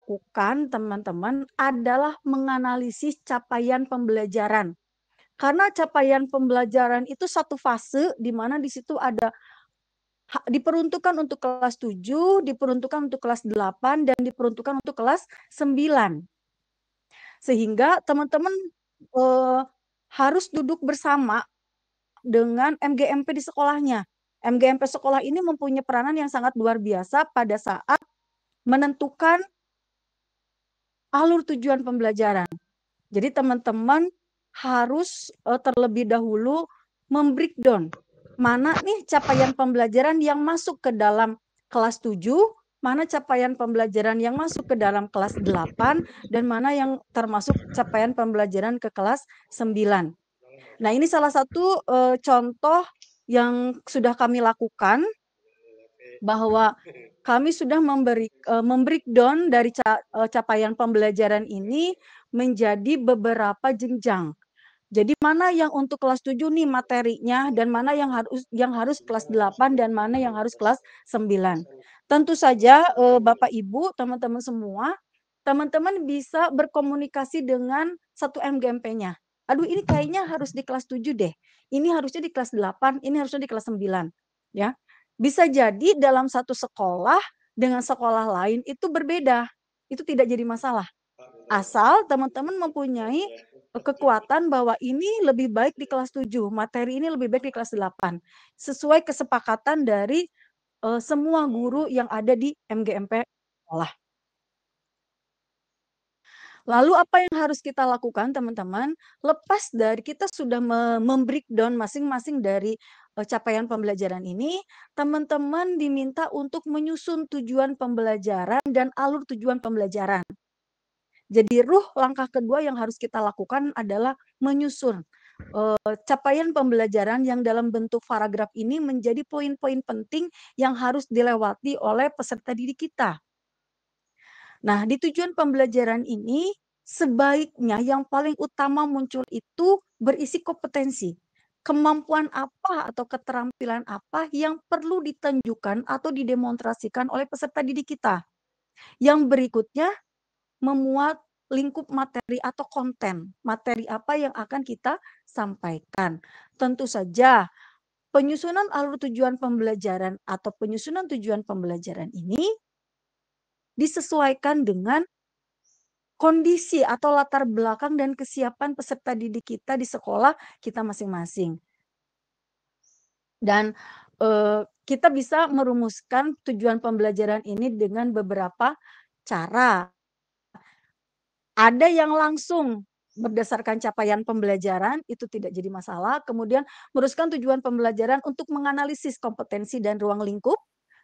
lakukan teman-teman adalah menganalisis capaian pembelajaran. Karena capaian pembelajaran itu satu fase di mana di situ ada diperuntukkan untuk kelas 7, diperuntukkan untuk kelas 8, dan diperuntukkan untuk kelas 9. Sehingga teman-teman harus duduk bersama dengan MGMP di sekolahnya. MGMP sekolah ini mempunyai peranan yang sangat luar biasa pada saat menentukan alur tujuan pembelajaran. Jadi teman-teman harus terlebih dahulu membreakdown mana nih capaian pembelajaran yang masuk ke dalam kelas 7, mana capaian pembelajaran yang masuk ke dalam kelas 8, dan mana yang termasuk capaian pembelajaran ke kelas 9. Nah, ini salah satu contoh yang sudah kami lakukan, bahwa kami sudah membreakdown dari capaian pembelajaran ini menjadi beberapa jenjang. Jadi mana yang untuk kelas 7 nih materinya, dan mana yang harus kelas 8, dan mana yang harus kelas 9. Tentu saja Bapak Ibu, teman-teman semua, teman-teman bisa berkomunikasi dengan satu MGMP-nya. Aduh, ini kayaknya harus di kelas 7 deh. Ini harusnya di kelas 8, ini harusnya di kelas 9, ya. Bisa jadi dalam satu sekolah dengan sekolah lain itu berbeda. Itu tidak jadi masalah. Asal teman-teman mempunyai kekuatan bahwa ini lebih baik di kelas 7, materi ini lebih baik di kelas 8, sesuai kesepakatan dari semua guru yang ada di MGMP sekolah. Lalu apa yang harus kita lakukan teman-teman? Lepas dari kita sudah membreakdown masing-masing dari capaian pembelajaran ini, teman-teman diminta untuk menyusun tujuan pembelajaran dan alur tujuan pembelajaran. Jadi langkah kedua yang harus kita lakukan adalah menyusun capaian pembelajaran yang dalam bentuk paragraf ini menjadi poin-poin penting yang harus dilewati oleh peserta didik kita. Nah, di tujuan pembelajaran ini sebaiknya yang paling utama muncul itu berisi kompetensi. Kemampuan apa atau keterampilan apa yang perlu ditunjukkan atau didemonstrasikan oleh peserta didik kita. Yang berikutnya memuat lingkup materi atau konten. Materi apa yang akan kita sampaikan. Tentu saja penyusunan alur tujuan pembelajaran atau penyusunan tujuan pembelajaran ini disesuaikan dengan kondisi atau latar belakang dan kesiapan peserta didik kita di sekolah kita masing-masing. Dan kita bisa merumuskan tujuan pembelajaran ini dengan beberapa cara. Ada yang langsung berdasarkan capaian pembelajaran, itu tidak jadi masalah. Kemudian merumuskan tujuan pembelajaran untuk menganalisis kompetensi dan ruang lingkup.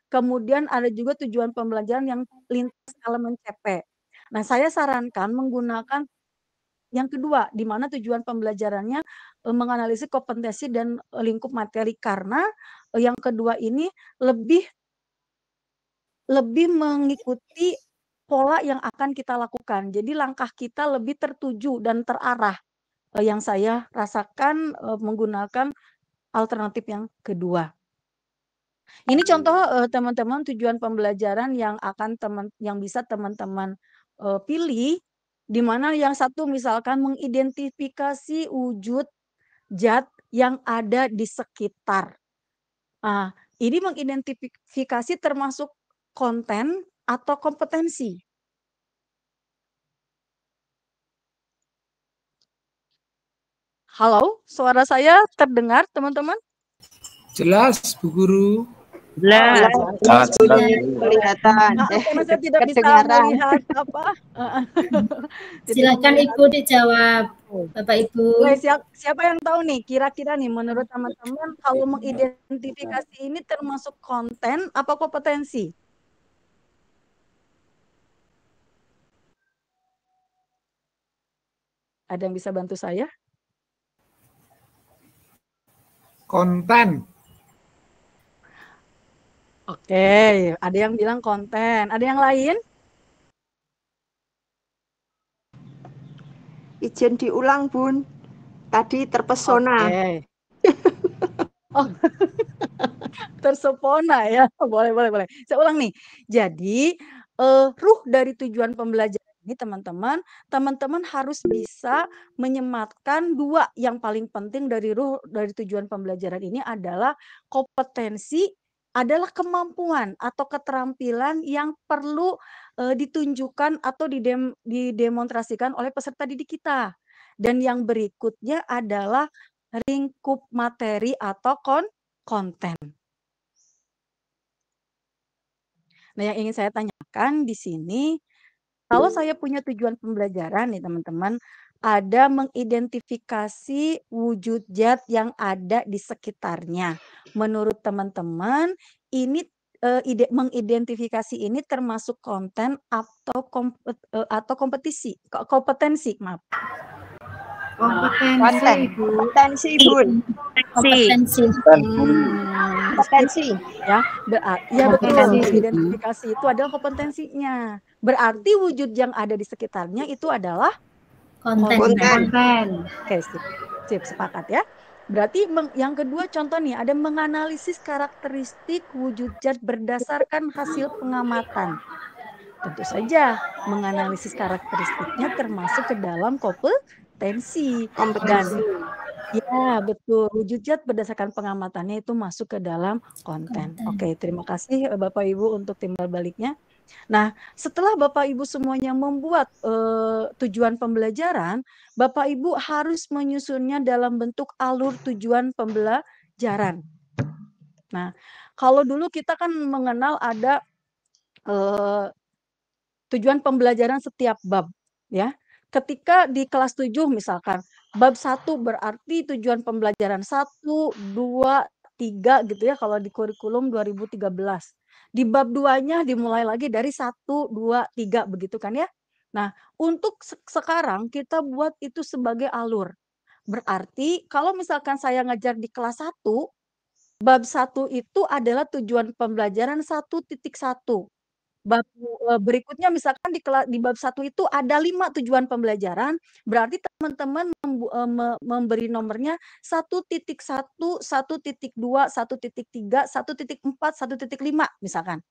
Kemudian ada juga tujuan pembelajaran yang lintas elemen CP. Nah, saya sarankan menggunakan yang kedua, di mana tujuan pembelajarannya menganalisis kompetensi dan lingkup materi, karena yang kedua ini lebih mengikuti pola yang akan kita lakukan. Jadi langkah kita lebih tertuju dan terarah. Yang saya rasakan menggunakan alternatif yang kedua. Ini contoh teman-teman tujuan pembelajaran yang bisa teman-teman pilih, di mana yang satu misalkan mengidentifikasi wujud zat yang ada di sekitar. Nah, ini mengidentifikasi termasuk konten atau kompetensi. Halo, suara saya terdengar, teman-teman? Jelas, Bu Guru. Jelas. Kelihatan. Karena saya tidak bisa melihat apa. Silakan Ibu dijawab, Bapak Ibu. Siapa yang tahu nih, kira-kira nih menurut teman-teman kalau mengidentifikasi ini termasuk konten apa kompetensi? Ada yang bisa bantu saya? Konten. Oke, ada yang bilang konten. Ada yang lain? Izin diulang, Bun. Tadi terpesona. Oke. Oh, tersepona ya. Boleh. Saya ulang nih. Jadi, ruh dari tujuan pembelajaran ini teman-teman harus bisa menyematkan 2 yang paling penting dari ruh dari tujuan pembelajaran ini adalah kompetensi, adalah kemampuan atau keterampilan yang perlu, ditunjukkan atau didemonstrasikan oleh peserta didik kita. Dan yang berikutnya adalah lingkup materi atau konten. Nah, yang ingin saya tanyakan di sini, kalau saya punya tujuan pembelajaran nih teman-teman, ada mengidentifikasi wujud zat yang ada di sekitarnya. Menurut teman-teman, ini mengidentifikasi ini termasuk konten atau kompetensi, maaf. Konten. Kompetensi, Bun. Kompetensi. Kompetensi. Ya, ya betul. Kompetensi. Identifikasi itu adalah kompetensinya. Berarti wujud yang ada di sekitarnya itu adalah Konten. Oke, sip, sepakat ya. Berarti yang kedua contoh nih, ada menganalisis karakteristik wujud zat berdasarkan hasil pengamatan. Tentu saja menganalisis karakteristiknya termasuk ke dalam kompetensi. Dan ya betul, wujud zat berdasarkan pengamatannya itu masuk ke dalam konten. Oke, terima kasih Bapak Ibu untuk timbal baliknya. Nah, setelah Bapak Ibu semuanya membuat tujuan pembelajaran, Bapak Ibu harus menyusunnya dalam bentuk alur tujuan pembelajaran. Nah, kalau dulu kita kan mengenal ada tujuan pembelajaran setiap bab, ya. Ketika di kelas 7 misalkan, bab 1 berarti tujuan pembelajaran 1, 2, 3 gitu ya kalau di kurikulum 2013. Di bab 2-nya dimulai lagi dari 1, 2, 3 begitu kan ya. Nah, untuk sekarang kita buat itu sebagai alur. Berarti kalau misalkan saya ngajar di kelas 1, bab 1 itu adalah tujuan pembelajaran 1.1. Bab berikutnya misalkan di bab 1 itu ada 5 tujuan pembelajaran, berarti teman-teman memberi nomornya 1.1, 1.2, 1.3, 1.4, 1.5 misalkan.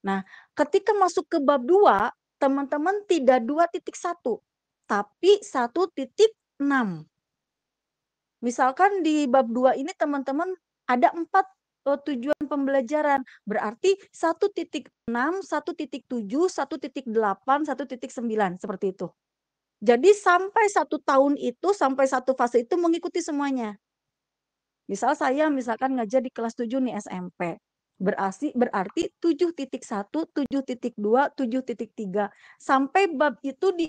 Nah, ketika masuk ke bab 2, teman-teman tidak 2.1, tapi 1.6. Misalkan di bab 2 ini teman-teman ada 4 tujuan pembelajaran, berarti 1.6, 1.7, 1.8, 1.9 seperti itu. Jadi sampai 1 tahun itu, sampai 1 fase itu mengikuti semuanya. Misalkan ngajar di kelas 7 nih SMP. Berarti 7.1, 7.2, 7.3 sampai bab itu di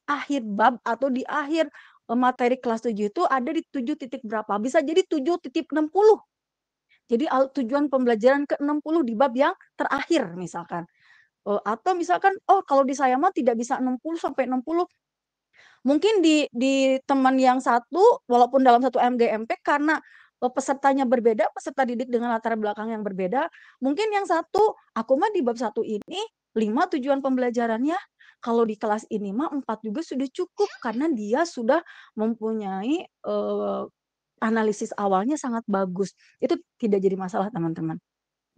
akhir bab atau di akhir materi kelas 7 itu ada di 7 titik berapa, bisa jadi 7.60. Jadi tujuan pembelajaran ke-60 di bab yang terakhir misalkan. Atau misalkan, kalau di saya mah tidak bisa 60 sampai 60. Mungkin di teman yang satu, walaupun dalam satu MGMP karena pesertanya berbeda, peserta didik dengan latar belakang yang berbeda, mungkin yang satu, aku mah di bab 1 ini 5 tujuan pembelajarannya, kalau di kelas ini mah 4 juga sudah cukup karena dia sudah mempunyai analisis awalnya sangat bagus. Itu tidak jadi masalah teman-teman.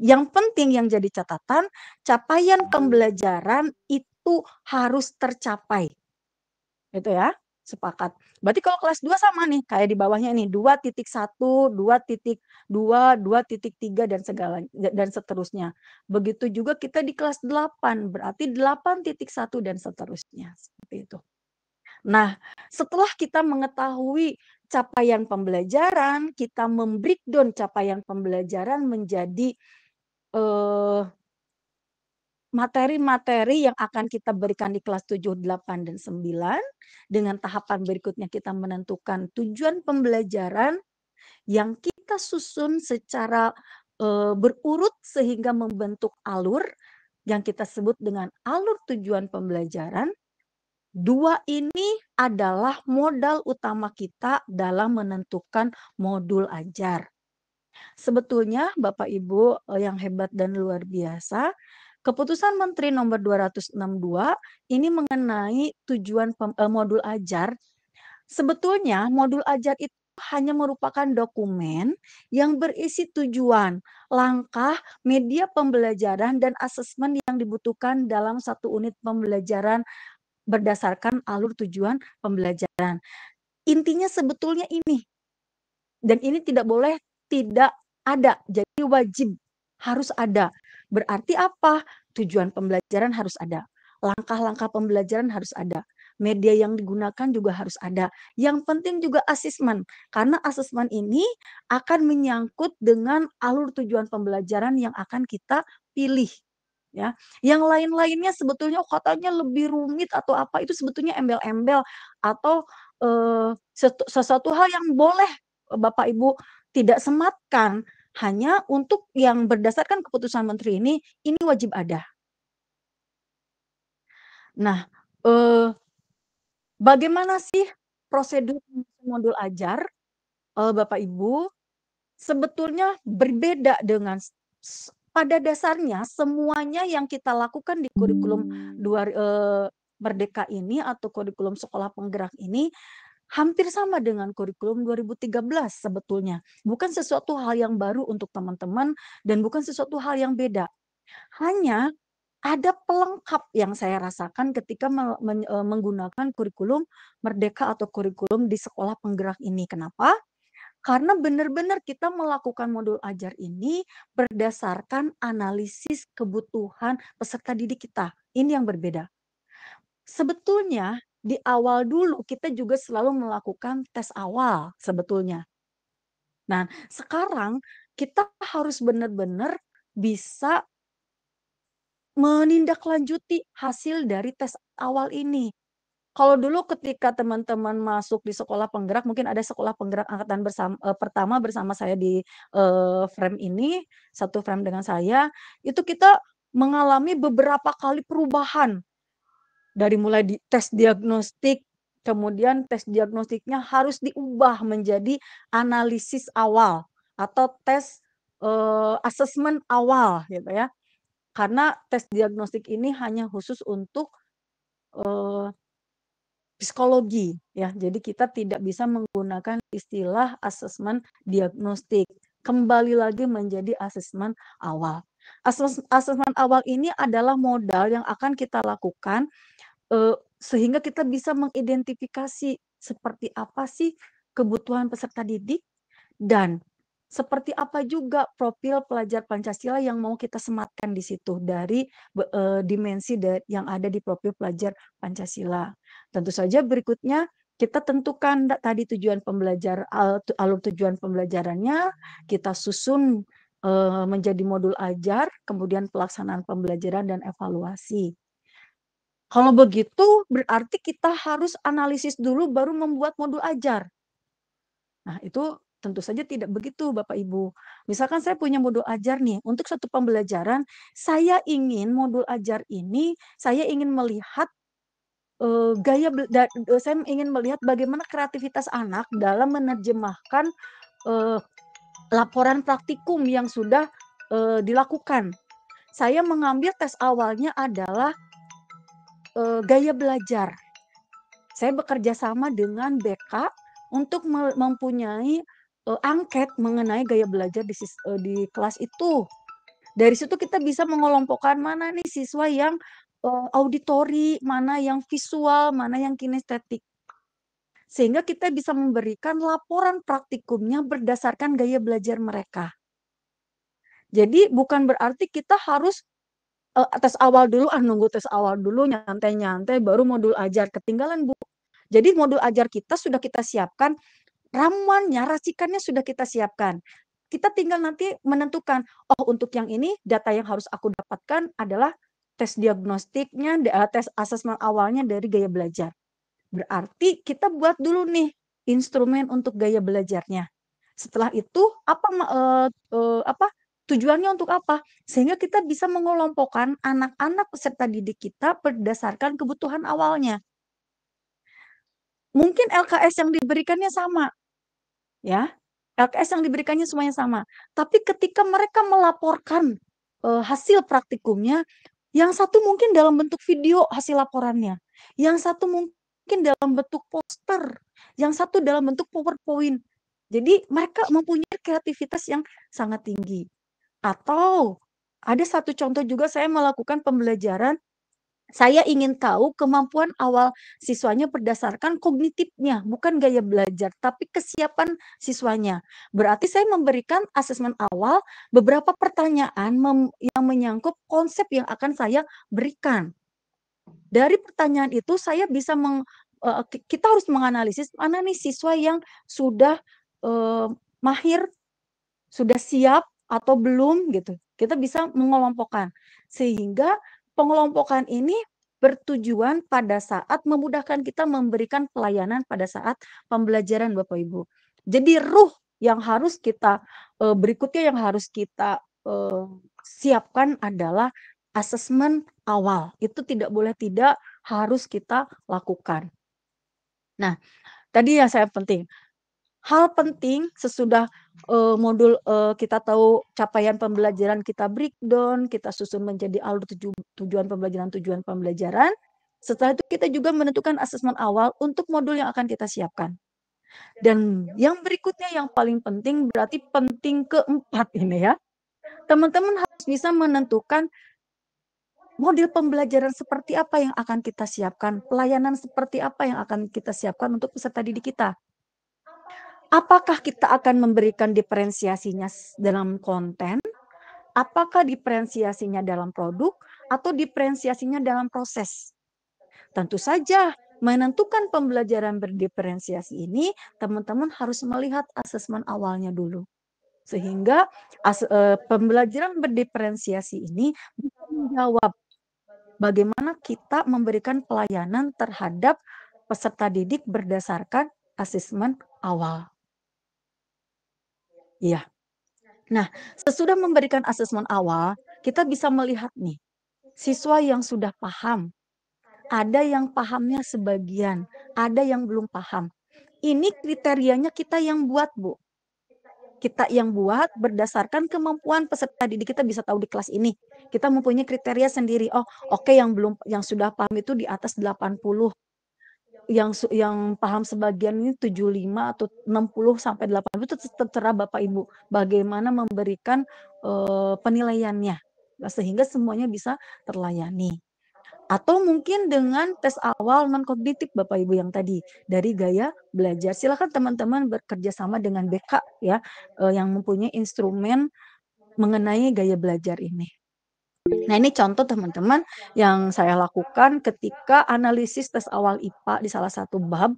Yang penting yang jadi catatan, capaian pembelajaran itu harus tercapai. Itu ya, sepakat. Berarti kalau kelas 2 sama nih, kayak di bawahnya nih 2.1, 2.2, 2.3 dan seterusnya. Begitu juga kita di kelas 8, berarti 8.1 dan seterusnya. Seperti itu. Nah, setelah kita mengetahui capaian pembelajaran, kita membreakdown capaian pembelajaran menjadi materi-materi yang akan kita berikan di kelas 7, 8, dan 9. Dengan tahapan berikutnya kita menentukan tujuan pembelajaran yang kita susun secara berurut sehingga membentuk alur yang kita sebut dengan alur tujuan pembelajaran. 2 ini adalah modal utama kita dalam menentukan modul ajar. Sebetulnya Bapak Ibu yang hebat dan luar biasa, Keputusan Menteri Nomor 262 ini mengenai tujuan modul ajar. Sebetulnya modul ajar itu hanya merupakan dokumen yang berisi tujuan, langkah, media pembelajaran, dan asesmen yang dibutuhkan dalam satu unit pembelajaran berdasarkan alur tujuan pembelajaran. Intinya sebetulnya ini, dan ini tidak boleh tidak ada, jadi wajib harus ada. Berarti apa? Tujuan pembelajaran harus ada, langkah-langkah pembelajaran harus ada, media yang digunakan juga harus ada. Yang penting juga asesmen, karena asesmen ini akan menyangkut dengan alur tujuan pembelajaran yang akan kita pilih. Ya, yang lain-lainnya sebetulnya katanya lebih rumit atau apa, itu sebetulnya embel-embel atau sesuatu hal yang boleh Bapak Ibu tidak sematkan, hanya untuk yang berdasarkan keputusan menteri ini wajib ada. Nah, bagaimana sih prosedur modul ajar, Bapak Ibu? Sebetulnya berbeda dengan pada dasarnya semuanya yang kita lakukan di kurikulum Merdeka ini atau kurikulum sekolah penggerak ini hampir sama dengan kurikulum 2013 sebetulnya. Bukan sesuatu hal yang baru untuk teman-teman dan bukan sesuatu hal yang beda. Hanya ada pelengkap yang saya rasakan ketika menggunakan kurikulum Merdeka atau kurikulum di sekolah penggerak ini. Kenapa? Karena benar-benar kita melakukan modul ajar ini berdasarkan analisis kebutuhan peserta didik kita. Ini yang berbeda. Sebetulnya di awal dulu kita juga selalu melakukan tes awal sebetulnya. Nah, sekarang kita harus benar-benar bisa menindaklanjuti hasil dari tes awal ini. Kalau dulu ketika teman-teman masuk di sekolah penggerak, mungkin ada sekolah penggerak angkatan pertama bersama saya di frame ini, satu frame dengan saya, itu kita mengalami beberapa kali perubahan. Dari mulai di tes diagnostik, kemudian tes diagnostiknya harus diubah menjadi analisis awal atau tes asesmen awal gitu ya. Karena tes diagnostik ini hanya khusus untuk psikologi ya. Jadi kita tidak bisa menggunakan istilah asesmen diagnostik. Kembali lagi menjadi asesmen awal. Asesmen awal ini adalah modal yang akan kita lakukan sehingga kita bisa mengidentifikasi seperti apa sih kebutuhan peserta didik dan seperti apa juga profil pelajar Pancasila yang mau kita sematkan di situ dari dimensi yang ada di profil pelajar Pancasila. Tentu saja berikutnya kita tentukan tadi tujuan alur tujuan pembelajarannya, kita susun menjadi modul ajar, kemudian pelaksanaan pembelajaran dan evaluasi. Kalau begitu berarti kita harus analisis dulu baru membuat modul ajar. Nah, itu tentu saja tidak begitu Bapak Ibu. Misalkan saya punya modul ajar nih, untuk satu pembelajaran saya ingin modul ajar ini saya ingin melihat saya ingin melihat bagaimana kreativitas anak dalam menerjemahkan laporan praktikum yang sudah dilakukan. Saya mengambil tes awalnya adalah gaya belajar. Saya bekerja sama dengan BK untuk mempunyai angket mengenai gaya belajar di kelas itu. Dari situ kita bisa mengelompokkan mana nih siswa yang auditori, mana yang visual, mana yang kinestetik. Sehingga kita bisa memberikan laporan praktikumnya berdasarkan gaya belajar mereka. Jadi bukan berarti kita harus tes awal dulu, nunggu tes awal dulu, nyantai-nyantai, baru modul ajar. Ketinggalan, Bu. Jadi modul ajar kita sudah kita siapkan, ramuannya, racikannya sudah kita siapkan. Kita tinggal nanti menentukan, oh untuk yang ini data yang harus aku dapatkan adalah tes diagnostiknya, tes asesmen awalnya dari gaya belajar. Berarti kita buat dulu nih instrumen untuk gaya belajarnya. Setelah itu tujuannya untuk apa? Sehingga kita bisa mengelompokkan anak-anak peserta didik kita berdasarkan kebutuhan awalnya. Mungkin LKS yang diberikannya sama, ya. LKS yang diberikannya semuanya sama. Tapi ketika mereka melaporkan hasil praktikumnya, yang satu mungkin dalam bentuk video hasil laporannya, yang satu mungkin dalam bentuk poster, yang satu dalam bentuk PowerPoint. Jadi mereka mempunyai kreativitas yang sangat tinggi. Atau ada satu contoh juga saya melakukan pembelajaran, saya ingin tahu kemampuan awal siswanya berdasarkan kognitifnya, bukan gaya belajar, tapi kesiapan siswanya. Berarti saya memberikan asesmen awal beberapa pertanyaan yang menyangkut konsep yang akan saya berikan. Dari pertanyaan itu saya bisa kita harus menganalisis mana nih siswa yang sudah mahir, sudah siap atau belum gitu. Kita bisa mengelompokkan. Sehingga pengelompokan ini bertujuan pada saat memudahkan kita memberikan pelayanan pada saat pembelajaran Bapak Ibu. Jadi ruh yang harus kita berikutnya yang harus kita siapkan adalah asesmen awal. Itu tidak boleh tidak harus kita lakukan. Nah, tadi yang saya penting. Hal penting sesudah modul kita tahu capaian pembelajaran kita breakdown, kita susun menjadi alur tujuan pembelajaran. Setelah itu kita juga menentukan asesmen awal untuk modul yang akan kita siapkan. Dan yang berikutnya yang paling penting berarti penting keempat ini ya. Teman-teman harus bisa menentukan model pembelajaran seperti apa yang akan kita siapkan, pelayanan seperti apa yang akan kita siapkan untuk peserta didik kita. Apakah kita akan memberikan diferensiasinya dalam konten? Apakah diferensiasinya dalam produk? Atau diferensiasinya dalam proses? Tentu saja, menentukan pembelajaran berdiferensiasi ini, teman-teman harus melihat asesmen awalnya dulu. Sehingga pembelajaran berdiferensiasi ini bisa menjawab bagaimana kita memberikan pelayanan terhadap peserta didik berdasarkan asesmen awal. Iya. Nah, sesudah memberikan asesmen awal, kita bisa melihat nih, siswa yang sudah paham, ada yang pahamnya sebagian, ada yang belum paham. Ini kriterianya kita yang buat, Bu. Kita yang buat berdasarkan kemampuan peserta didik kita bisa tahu di kelas ini. Kita mempunyai kriteria sendiri. Oh, oke, yang sudah paham itu di atas 80. Yang paham sebagian ini 75 atau 60 sampai 80 itu terserah Bapak Ibu bagaimana memberikan penilaiannya sehingga semuanya bisa terlayani. Atau mungkin dengan tes awal non kognitif Bapak Ibu yang tadi dari gaya belajar. Silakan teman-teman bekerja sama dengan BK ya yang mempunyai instrumen mengenai gaya belajar ini. Nah, ini contoh teman-teman yang saya lakukan ketika analisis tes awal IPA di salah satu bab.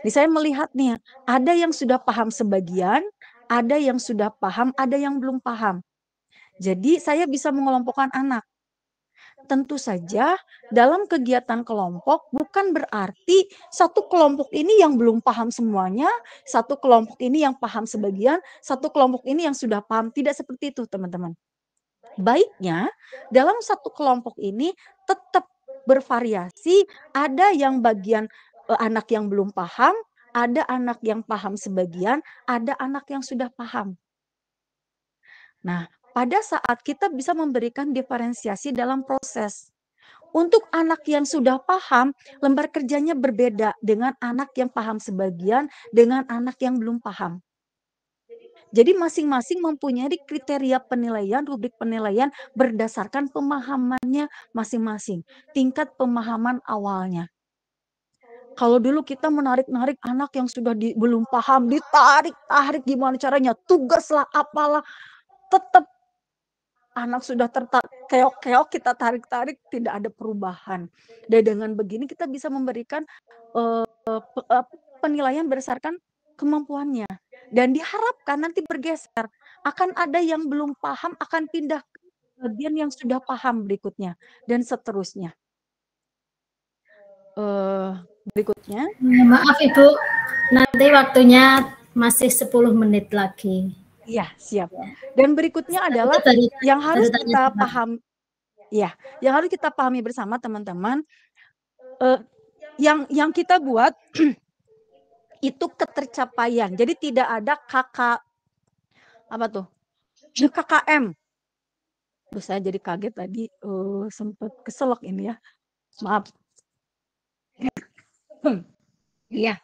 Ini saya melihat nih, ada yang sudah paham sebagian, ada yang sudah paham, ada yang belum paham. Jadi saya bisa mengelompokkan anak. Tentu saja dalam kegiatan kelompok bukan berarti satu kelompok ini yang belum paham semuanya, satu kelompok ini yang paham sebagian, satu kelompok ini yang sudah paham. Tidak seperti itu teman-teman. Baiknya dalam satu kelompok ini tetap bervariasi, ada yang bagian anak yang belum paham, ada anak yang paham sebagian, ada anak yang sudah paham. Nah, pada saat kita bisa memberikan diferensiasi dalam proses. Untuk anak yang sudah paham, lembar kerjanya berbeda dengan anak yang paham sebagian, dengan anak yang belum paham. Jadi masing-masing mempunyai kriteria penilaian, rubrik penilaian berdasarkan pemahamannya masing-masing, tingkat pemahaman awalnya. Kalau dulu kita menarik-narik anak yang sudah belum paham, ditarik-tarik gimana caranya, tugas lah, apalah, tetap anak sudah keok-keok, kita tarik-tarik, tidak ada perubahan. Dan dengan begini kita bisa memberikan penilaian berdasarkan kemampuannya. Dan diharapkan nanti bergeser. Akan ada yang belum paham, akan pindah ke bagian yang sudah paham berikutnya. Dan seterusnya. Berikutnya. Maaf Ibu, nanti waktunya masih 10 menit lagi. Iya, siap. Dan berikutnya adalah yang harus kita paham. Ya, yang harus kita pahami bersama teman-teman. Yang kita buat itu ketercapaian. Jadi tidak ada KKM. Terus saya jadi kaget tadi sempat keselak ini ya. Maaf. Iya.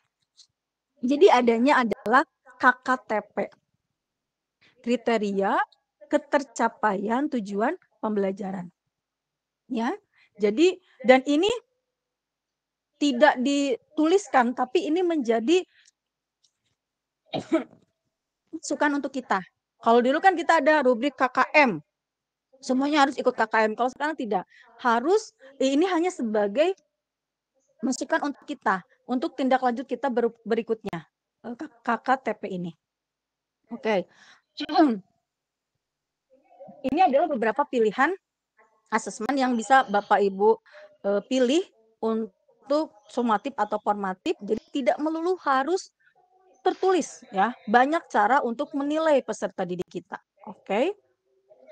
Jadi adanya adalah KKTP. Kriteria ketercapaian tujuan pembelajaran. Ya. Jadi dan ini tidak dituliskan tapi ini menjadi masukan untuk kita. Kalau dulu kan kita ada rubrik KKM. Semuanya harus ikut KKM. Kalau sekarang tidak. Harus ini hanya sebagai masukan untuk kita, untuk tindak lanjut kita berikutnya. KKTP ini. Oke. Ini adalah beberapa pilihan asesmen yang bisa Bapak Ibu pilih untuk sumatif atau formatif. Jadi tidak melulu harus tertulis ya. Banyak cara untuk menilai peserta didik kita. Oke.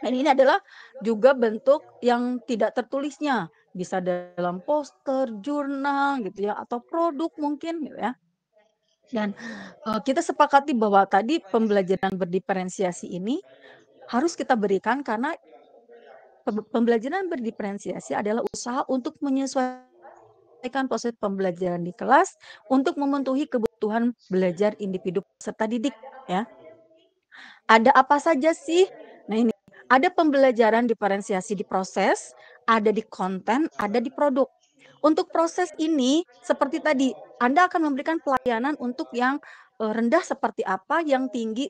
Dan ini adalah juga bentuk yang tidak tertulisnya. Bisa dalam poster, jurnal gitu ya, atau produk mungkin gitu ya. Dan kita sepakati bahwa tadi pembelajaran berdiferensiasi ini harus kita berikan karena pembelajaran berdiferensiasi adalah usaha untuk menyesuaikan proses pembelajaran di kelas untuk memenuhi kebutuhan belajar individu peserta didik ya. Ada apa saja sih? Nah ini ada pembelajaran diferensiasi di proses, ada di konten, ada di produk. Untuk proses ini seperti tadi, Anda akan memberikan pelayanan untuk yang rendah seperti apa, yang tinggi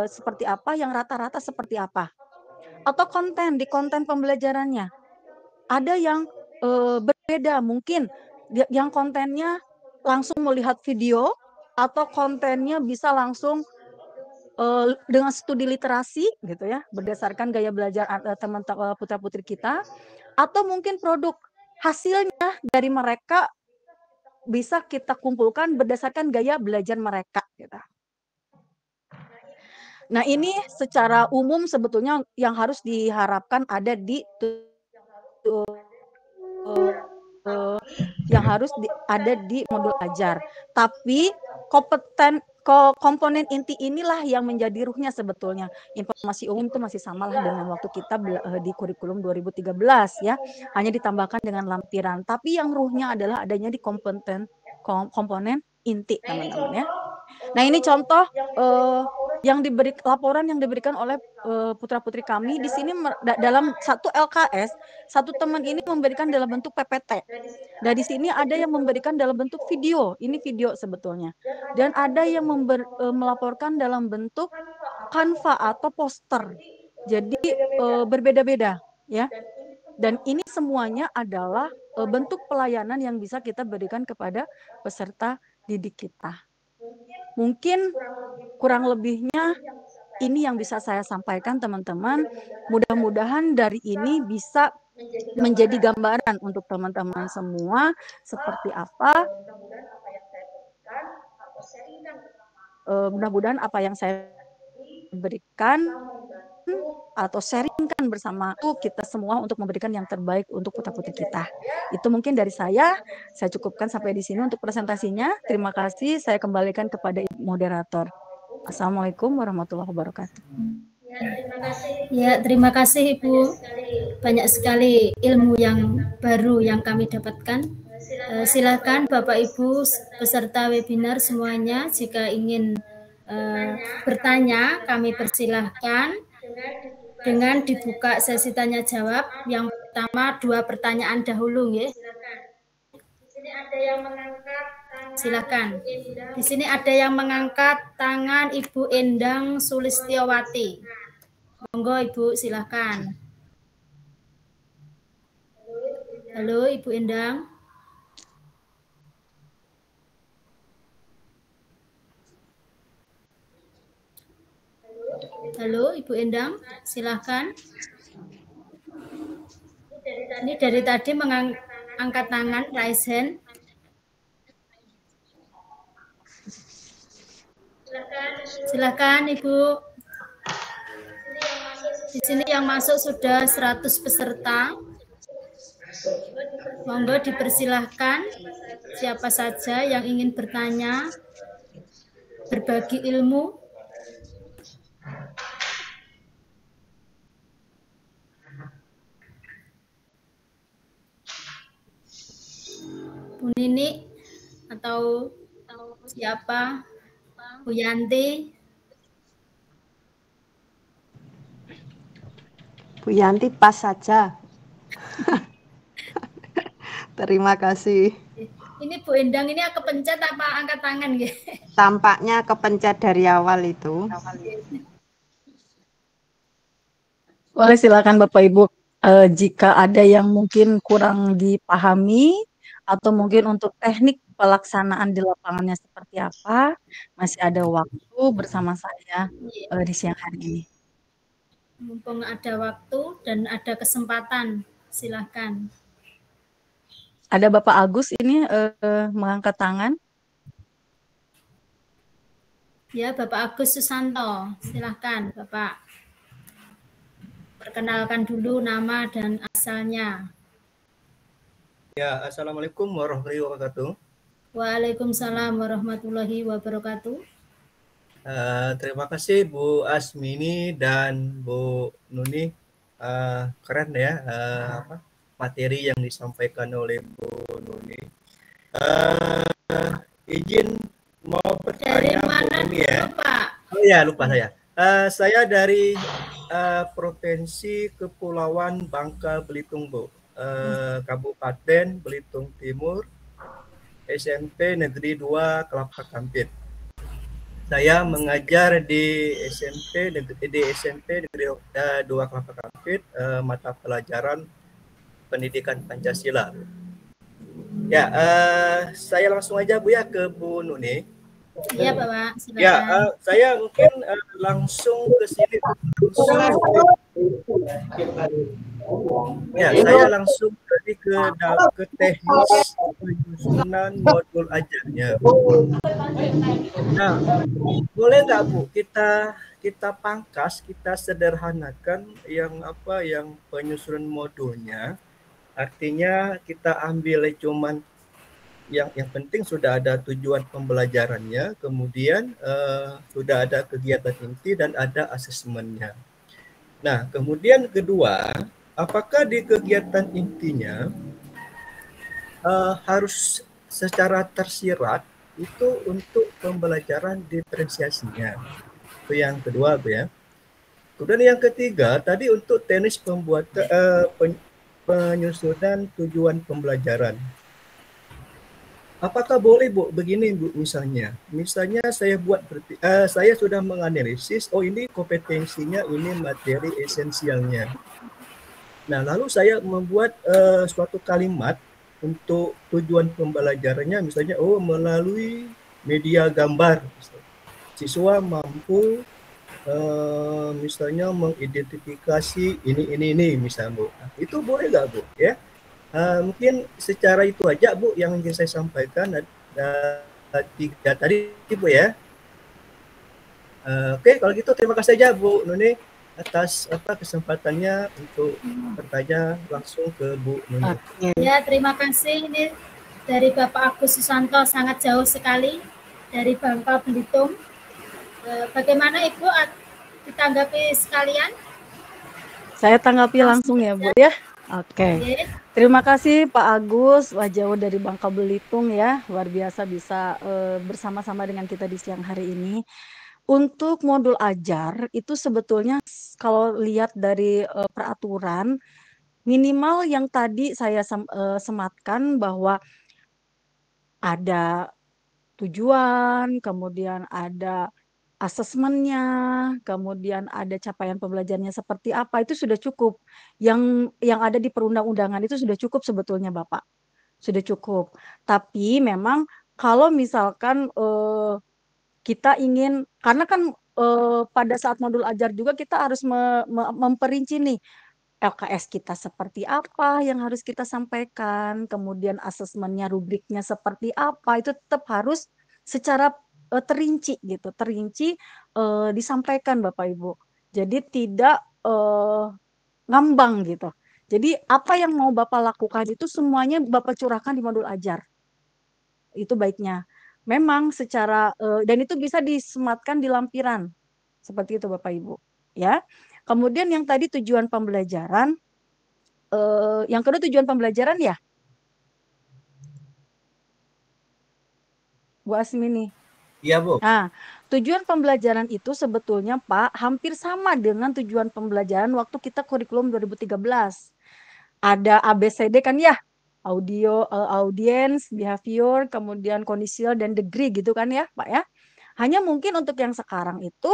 seperti apa, yang rata-rata seperti apa. Atau konten, di konten pembelajarannya. Ada yang berbeda, mungkin yang kontennya langsung melihat video, atau kontennya bisa langsung dengan studi literasi gitu ya, berdasarkan gaya belajar teman-teman putra-putri kita, atau mungkin produk hasilnya dari mereka bisa kita kumpulkan berdasarkan gaya belajar mereka gitu. Nah, ini secara umum sebetulnya yang harus diharapkan ada di ada di modul ajar. Tapi komponen inti inilah yang menjadi ruhnya sebetulnya. Informasi umum itu masih samalah dengan waktu kita di kurikulum 2013 ya. Hanya ditambahkan dengan lampiran. Tapi yang ruhnya adalah adanya di komponen inti, teman-teman ya. Nah, ini contoh laporan yang diberikan oleh putra-putri kami di sini dalam satu LKS, satu teman ini memberikan dalam bentuk PPT. Nah, di sini ada yang memberikan dalam bentuk video, ini video sebetulnya. Dan ada yang melaporkan dalam bentuk Canva atau poster. Jadi berbeda-beda ya. Dan ini semuanya adalah bentuk pelayanan yang bisa kita berikan kepada peserta didik kita. Mungkin kurang lebihnya ini yang bisa saya sampaikan, teman-teman. Mudah-mudahan dari ini bisa menjadi gambaran untuk teman-teman semua seperti apa. Mudah-mudahan apa yang saya berikan atau sharingkan bersama kita semua untuk memberikan yang terbaik untuk putra-putri kita. Itu mungkin dari saya cukupkan sampai di sini untuk presentasinya. Terima kasih, saya kembalikan kepada moderator. Assalamualaikum warahmatullahi wabarakatuh. Ya, terima kasih Ibu. Banyak sekali ilmu yang baru yang kami dapatkan. Silakan Bapak Ibu peserta webinar semuanya jika ingin bertanya, kami persilahkan dengan dibuka sesi tanya jawab. Yang pertama 2 pertanyaan dahulu ya. Silakan. Di sini ada yang mengangkat tangan Ibu Endang Sulistiawati. Monggo Ibu, silakan. Halo Ibu Endang. Halo Ibu Endang, silakan. Ini dari tadi mengangkat tangan, raise hand. Silakan Ibu. Di sini yang masuk sudah 100 peserta. Monggo dipersilahkan siapa saja yang ingin bertanya, berbagi ilmu. Bu Nini atau siapa? Bu Yanti. Bu Yanti pas saja. Terima kasih. Ini Bu Endang ini kepencet apa angkat tangan gitu? Tampaknya kepencet dari awal itu. Boleh silakan Bapak Ibu, jika ada yang mungkin kurang dipahami atau mungkin untuk teknik pelaksanaan di lapangannya seperti apa, masih ada waktu bersama saya di siang hari ini. Mumpung ada waktu dan ada kesempatan, silakan. Ada Bapak Agus ini mengangkat tangan. Ya, Bapak Agus Susanto, silakan Bapak. Perkenalkan dulu nama dan asalnya. Ya, Assalamualaikum warahmatullahi wabarakatuh. Waalaikumsalam warahmatullahi wabarakatuh. Terima kasih Bu Asmini dan Bu Nuni. Keren ya materi yang disampaikan oleh Bu Nuni. Izin mau Dari bertanya Bu mana Nuni dulu, ya. Pak? Oh ya, lupa saya. Saya dari Provinsi Kepulauan Bangka Belitung, Bu. Kabupaten Belitung Timur, SMP Negeri 2 Kelapa Kampit. Saya mengajar di SMP Negeri 2 Kelapa Kampit, mata pelajaran pendidikan Pancasila. Ya, saya langsung aja Bu ya ke Bu Nuni. Iya, Bapak, silakan. Ya, saya mungkin langsung ke sini. Ya, saya langsung tadi ke teknis penyusunan modul ajarnya. Nah, boleh nggak Bu kita pangkas, kita sederhanakan yang penyusunan modulnya. Artinya kita ambil cuman yang penting sudah ada tujuan pembelajarannya, kemudian sudah ada kegiatan inti dan ada asesmennya. Nah, kemudian kedua, apakah di kegiatan intinya harus secara tersirat itu untuk pembelajaran diferensiasinya. Itu yang kedua, Bu ya. Kemudian yang ketiga, tadi untuk teknis pembuatan penyusunan tujuan pembelajaran. Apakah boleh Bu begini Bu misalnya saya sudah menganalisis, oh ini kompetensinya, ini materi esensialnya. Nah lalu saya membuat suatu kalimat untuk tujuan pembelajarannya, misalnya melalui media gambar siswa mampu misalnya mengidentifikasi ini misalnya Bu. Itu boleh nggak Bu ya? Mungkin secara itu aja Bu yang ingin saya sampaikan tiga tadi Bu ya. Oke, kalau gitu terima kasih aja Bu Nuni atas kesempatannya untuk bertanya langsung ke Bu Nuni. Ya, terima kasih. Ini dari Bapak Agus Susanto sangat jauh sekali dari Bangka Belitung. Bagaimana Ibu ditanggapi sekalian? Saya tanggapi langsung ya Bu ya. Oke. Terima kasih Pak Agus, jauh dari Bangka Belitung ya, luar biasa bisa bersama-sama dengan kita di siang hari ini. Untuk modul ajar itu sebetulnya kalau lihat dari peraturan minimal yang tadi saya sematkan bahwa ada tujuan, kemudian ada asesmennya, kemudian ada capaian pembelajarannya seperti apa, itu sudah cukup. Yang ada di perundang-undangan itu sudah cukup sebetulnya Bapak, sudah cukup. Tapi memang kalau misalkan kita ingin, karena kan pada saat modul ajar juga kita harus memperinci nih, LKS kita seperti apa yang harus kita sampaikan, kemudian asesmennya, rubriknya seperti apa, itu tetap harus secara terinci gitu, disampaikan Bapak Ibu. Jadi tidak ngambang gitu. Jadi apa yang mau Bapak lakukan itu semuanya Bapak curahkan di modul ajar. Itu baiknya. Memang secara dan itu bisa disematkan di lampiran. Seperti itu Bapak Ibu, ya. Kemudian yang tadi tujuan pembelajaran, yang kedua tujuan pembelajaran ya, Bu Asmini. Iya, Bu. Nah, tujuan pembelajaran itu sebetulnya Pak hampir sama dengan tujuan pembelajaran waktu kita kurikulum 2013. Ada ABCD kan ya, audience, behavior, kemudian conditional dan degree gitu kan ya Pak ya. Hanya mungkin untuk yang sekarang itu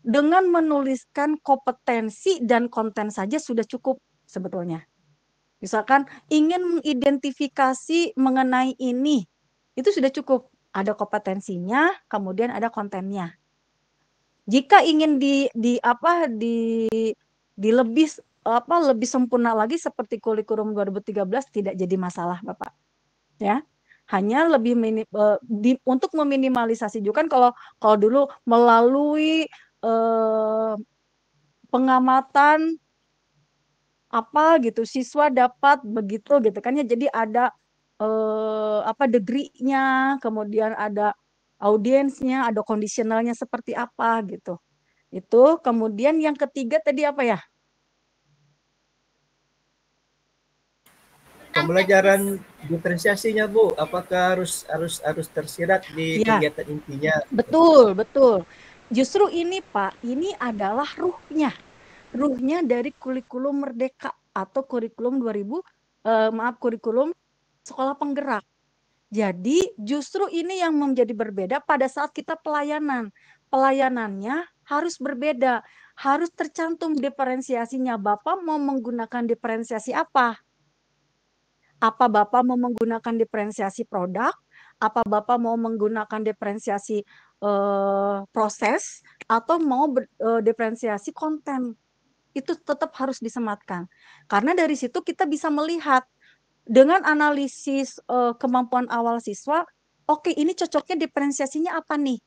dengan menuliskan kompetensi dan konten saja sudah cukup sebetulnya. Misalkan ingin mengidentifikasi mengenai ini, itu sudah cukup. Ada kompetensinya, kemudian ada kontennya. Jika ingin lebih sempurna lagi seperti kurikulum 2013 tidak jadi masalah, Bapak. Ya. Hanya lebih untuk meminimalisasi juga kan kalau dulu melalui pengamatan apa gitu siswa dapat begitu gitu kan ya, jadi ada degree-nya, kemudian ada audiensnya, ada kondisionalnya seperti apa gitu. Itu kemudian yang ketiga tadi apa ya? Pembelajaran diferensiasinya, Bu, apakah harus tersirat di Ya, kegiatan intinya? betul. Justru ini Pak, ini adalah ruhnya dari kurikulum Merdeka atau kurikulum kurikulum sekolah penggerak. Jadi justru ini yang menjadi berbeda pada saat kita pelayanan. Pelayanannya harus berbeda, harus tercantum diferensiasinya. Bapak mau menggunakan diferensiasi apa? Apa Bapak mau menggunakan diferensiasi produk? Apa Bapak mau menggunakan diferensiasi proses? Atau mau diferensiasi konten? Itu tetap harus disematkan. Karena dari situ kita bisa melihat dengan analisis kemampuan awal siswa, oke, ini cocoknya diferensiasinya apa nih?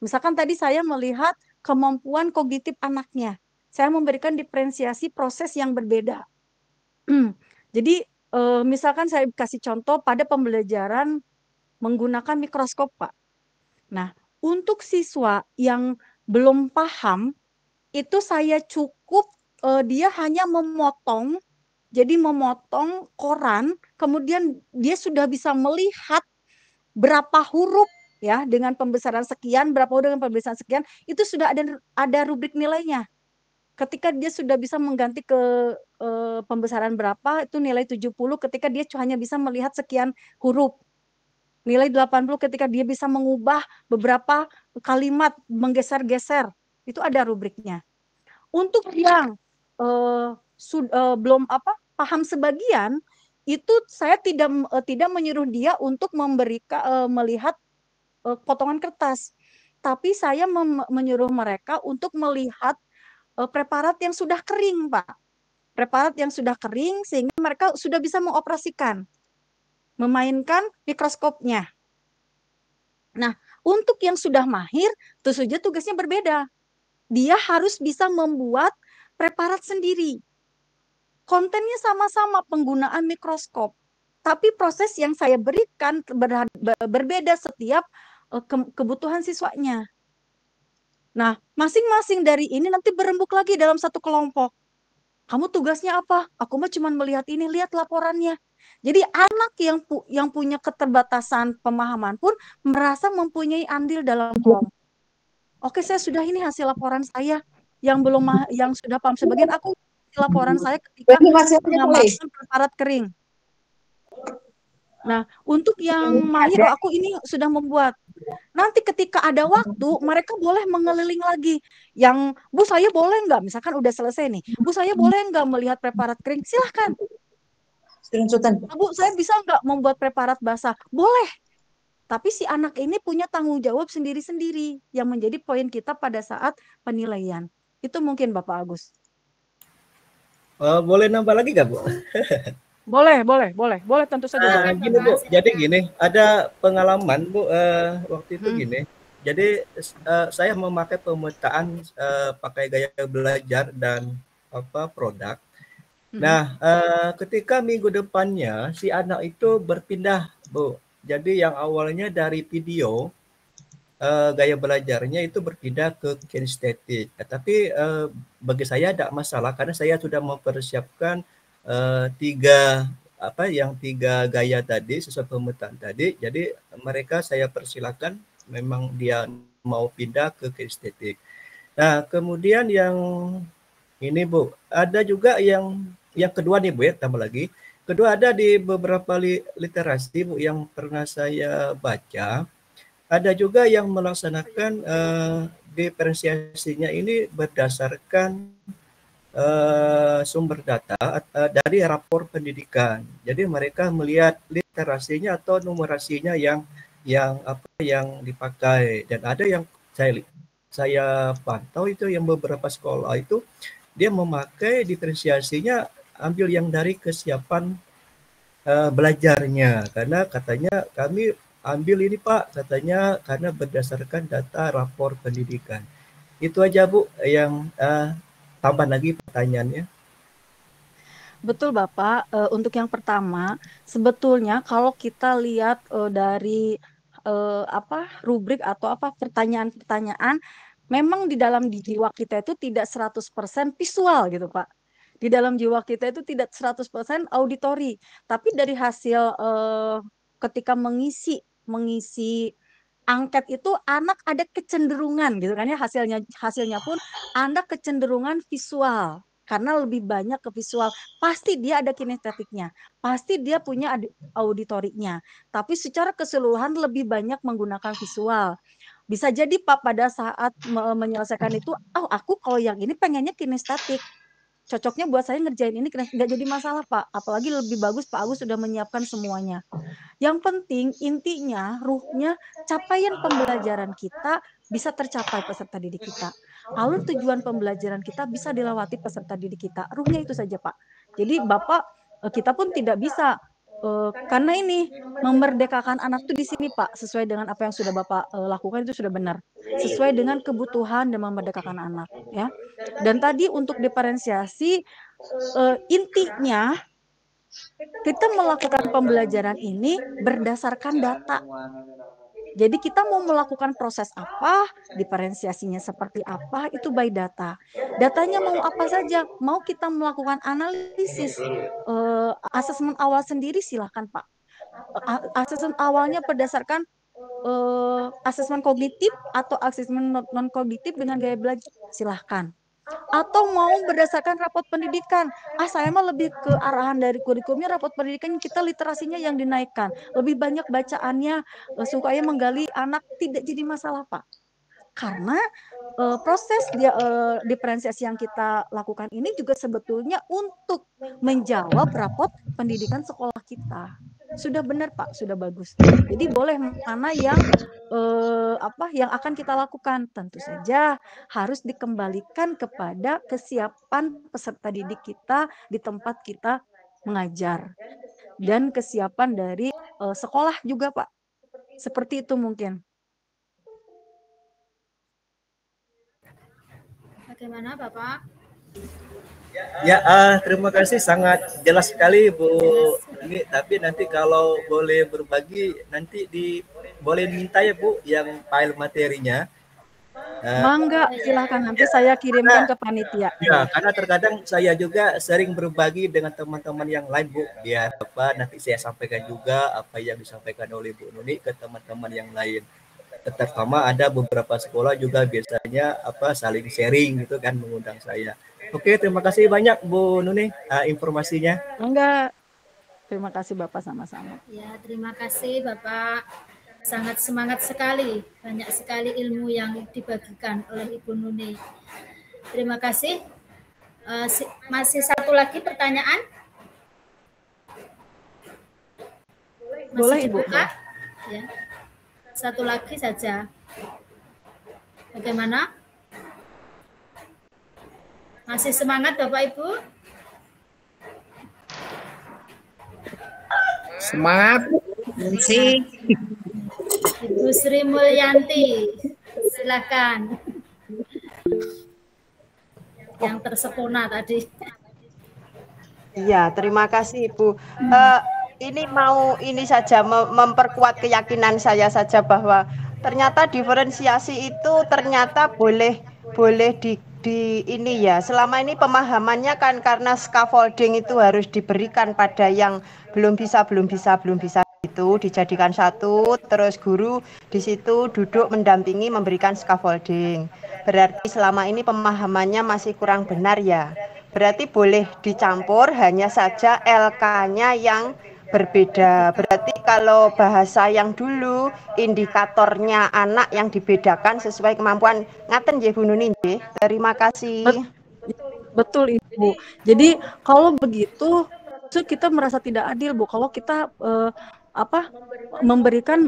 Misalkan tadi saya melihat kemampuan kognitif anaknya. Saya memberikan diferensiasi proses yang berbeda. Jadi misalkan saya kasih contoh pada pembelajaran menggunakan mikroskop, Pak. Nah, untuk siswa yang belum paham, itu saya cukup dia hanya memotong koran, kemudian dia sudah bisa melihat berapa huruf ya dengan pembesaran sekian, berapa huruf dengan pembesaran sekian, itu sudah ada rubrik nilainya. Ketika dia sudah bisa mengganti ke pembesaran berapa, itu nilai 70 ketika dia hanya bisa melihat sekian huruf. Nilai 80 ketika dia bisa mengubah beberapa kalimat, menggeser-geser. Itu ada rubriknya. Untuk yang belum paham sebagian, itu saya tidak menyuruh dia untuk melihat potongan kertas, tapi saya menyuruh mereka untuk melihat preparat yang sudah kering, Pak. Preparat yang sudah kering sehingga mereka sudah bisa mengoperasikan, memainkan mikroskopnya. Nah, untuk yang sudah mahir, tentu saja tugasnya berbeda. Dia harus bisa membuat preparat sendiri. Kontennya sama-sama penggunaan mikroskop, tapi proses yang saya berikan berbeda setiap kebutuhan siswanya. Nah, masing-masing dari ini nanti berembuk lagi dalam satu kelompok. Kamu tugasnya apa? Aku mah cuma melihat ini, lihat laporannya. Jadi anak yang punya keterbatasan pemahaman pun merasa mempunyai andil dalam kelompok. Oke, saya sudah ini hasil laporan saya. Yang sudah paham sebagian, aku laporan saya ketika mengamalkan preparat kering. Nah, untuk yang mahir, aku ini sudah membuat. Nanti ketika ada waktu, mereka boleh mengeliling lagi. Yang, Bu, saya boleh nggak? Misalkan udah selesai nih. Bu, saya boleh nggak melihat preparat kering? Silahkan. Bu, saya bisa nggak membuat preparat basah? Boleh. Tapi si anak ini punya tanggung jawab sendiri-sendiri yang menjadi poin kita pada saat penilaian. Itu mungkin Bapak Agus. Boleh nambah lagi nggak, Bu? Boleh tentu saja. Gini, Bu, jadi gini, ada pengalaman, Bu, waktu itu gini. Jadi saya memakai pemetaan pakai gaya belajar dan produk. Nah, ketika minggu depannya si anak itu berpindah, Bu. Jadi yang awalnya dari video gaya belajarnya itu berpindah ke kinestetik. Tapi bagi saya tidak masalah karena saya sudah mempersiapkan tiga gaya tadi sesuai pemetaan tadi. Jadi mereka saya persilakan memang dia mau pindah ke estetik. Nah, kemudian yang ini Bu, ada juga yang kedua nih Bu ya, tambah lagi. Kedua ada di beberapa literasi Bu yang pernah saya baca, ada juga yang melaksanakan diferensiasinya ini berdasarkan sumber data dari rapor pendidikan. Jadi mereka melihat literasinya atau numerasinya yang dipakai, dan ada yang saya pantau itu yang beberapa sekolah itu dia memakai diferensiasinya ambil yang dari kesiapan belajarnya, karena katanya kami ambil ini Pak, katanya karena berdasarkan data rapor pendidikan. Itu aja Bu yang tambah lagi pertanyaannya. Betul Bapak, untuk yang pertama sebetulnya kalau kita lihat dari rubrik atau pertanyaan-pertanyaan, memang di dalam jiwa kita itu tidak 100% visual gitu Pak. Di dalam jiwa kita itu tidak 100% auditori, tapi dari hasil ketika mengisi angket itu anak ada kecenderungan gitu kan ya, hasilnya pun anak kecenderungan visual. Karena lebih banyak ke visual, pasti dia ada kinestetiknya, pasti dia punya auditorinya, tapi secara keseluruhan lebih banyak menggunakan visual. Bisa jadi Pak pada saat menyelesaikan itu, aku kalau yang ini pengennya kinestetik, cocoknya buat saya ngerjain ini, nggak jadi masalah Pak, apalagi lebih bagus Pak Agus sudah menyiapkan semuanya. Yang penting intinya, ruhnya, capaian pembelajaran kita bisa tercapai peserta didik kita. Alur tujuan pembelajaran kita bisa dilewati peserta didik kita. Ruhnya itu saja Pak. Jadi Bapak, kita pun tidak bisa karena ini memerdekakan anak itu di sini Pak, sesuai dengan apa yang sudah Bapak lakukan itu sudah benar, sesuai dengan kebutuhan dan memerdekakan anak ya. Dan tadi untuk diferensiasi, intinya kita melakukan pembelajaran ini berdasarkan data. Jadi kita mau melakukan proses apa, diferensiasinya seperti apa, itu by data. Datanya mau apa saja, mau kita melakukan analisis, asesmen awal sendiri silahkan Pak. Asesmen awalnya berdasarkan asesmen kognitif atau asesmen non-kognitif dengan gaya belajar, silahkan. Atau mau berdasarkan rapot pendidikan, saya mah lebih ke arahan dari kurikulumnya, rapot pendidikan kita literasinya yang dinaikkan, lebih banyak bacaannya supaya menggali anak, tidak jadi masalah Pak. Karena proses diferensiasi yang kita lakukan ini juga sebetulnya untuk menjawab rapot pendidikan sekolah kita. Sudah benar Pak, sudah bagus. Jadi boleh mana yang yang akan kita lakukan, tentu saja harus dikembalikan kepada kesiapan peserta didik kita di tempat kita mengajar dan kesiapan dari sekolah juga Pak. Seperti itu mungkin. Bagaimana Bapak? Ya, terima kasih, sangat jelas sekali Bu. Ini tapi nanti kalau boleh berbagi nanti boleh minta ya Bu yang file materinya. Mangga, silakan nanti saya kirimkan ke panitia. Ya, karena terkadang saya juga sering berbagi dengan teman-teman yang lain Bu, biar nanti saya sampaikan juga apa yang disampaikan oleh Bu Nuni ke teman-teman yang lain. Terutama ada beberapa sekolah juga biasanya saling sharing gitu kan, mengundang saya. Oke, terima kasih banyak Bu Nuni informasinya. Enggak, terima kasih Bapak sama-sama. Ya, terima kasih Bapak. Sangat semangat sekali, banyak sekali ilmu yang dibagikan oleh Ibu Nuni. Terima kasih. Masih satu lagi pertanyaan? Masih boleh dibuka? Ibu. Ya. Satu lagi saja. Bagaimana? Masih semangat Bapak Ibu? Semangat. Masih. Ibu Sri Mulyanti, silakan. Yang tersepona tadi. Iya, terima kasih Ibu. Ini saja memperkuat keyakinan saya saja bahwa ternyata diferensiasi itu ternyata boleh ini ya. Selama ini pemahamannya kan karena scaffolding itu harus diberikan pada yang belum bisa itu dijadikan satu, terus guru di situ duduk mendampingi memberikan scaffolding. Berarti selama ini pemahamannya masih kurang benar ya. Berarti boleh dicampur, hanya saja LK-nya yang berbeda. Berarti kalau bahasa yang dulu indikatornya anak yang dibedakan sesuai kemampuan. Ngaten nggih Bu Nuni nggih. Terima kasih. Betul Ibu. Jadi kalau begitu kita merasa tidak adil Bu kalau kita memberikan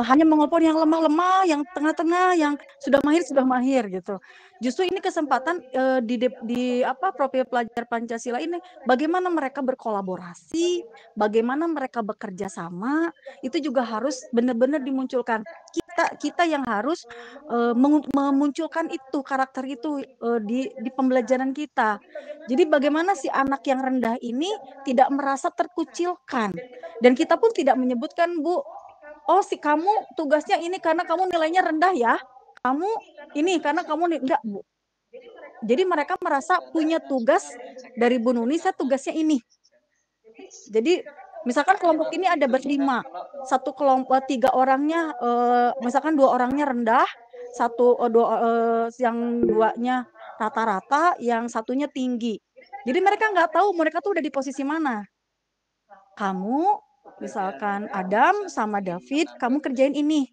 hanya mengoper yang lemah-lemah, yang tengah-tengah, yang sudah mahir gitu. Justru ini kesempatan di profil pelajar Pancasila ini bagaimana mereka berkolaborasi, bagaimana mereka bekerja sama, itu juga harus benar-benar dimunculkan. Kita yang harus memunculkan itu karakter itu di pembelajaran kita. Jadi bagaimana si anak yang rendah ini tidak merasa terkucilkan, dan kita pun tidak menyebutkan Bu, oh si kamu tugasnya ini karena kamu nilainya rendah ya, kamu ini karena kamu enggak Bu. Jadi mereka merasa punya tugas dari Bu Nuni, saya tugasnya ini. Jadi misalkan kelompok ini ada berlima, satu kelompok 3 orangnya misalkan 2 orangnya rendah, yang 2-nya rata-rata, yang satunya tinggi. Jadi mereka nggak tahu mereka tuh udah di posisi mana. Kamu misalkan Adam sama David, kamu kerjain ini.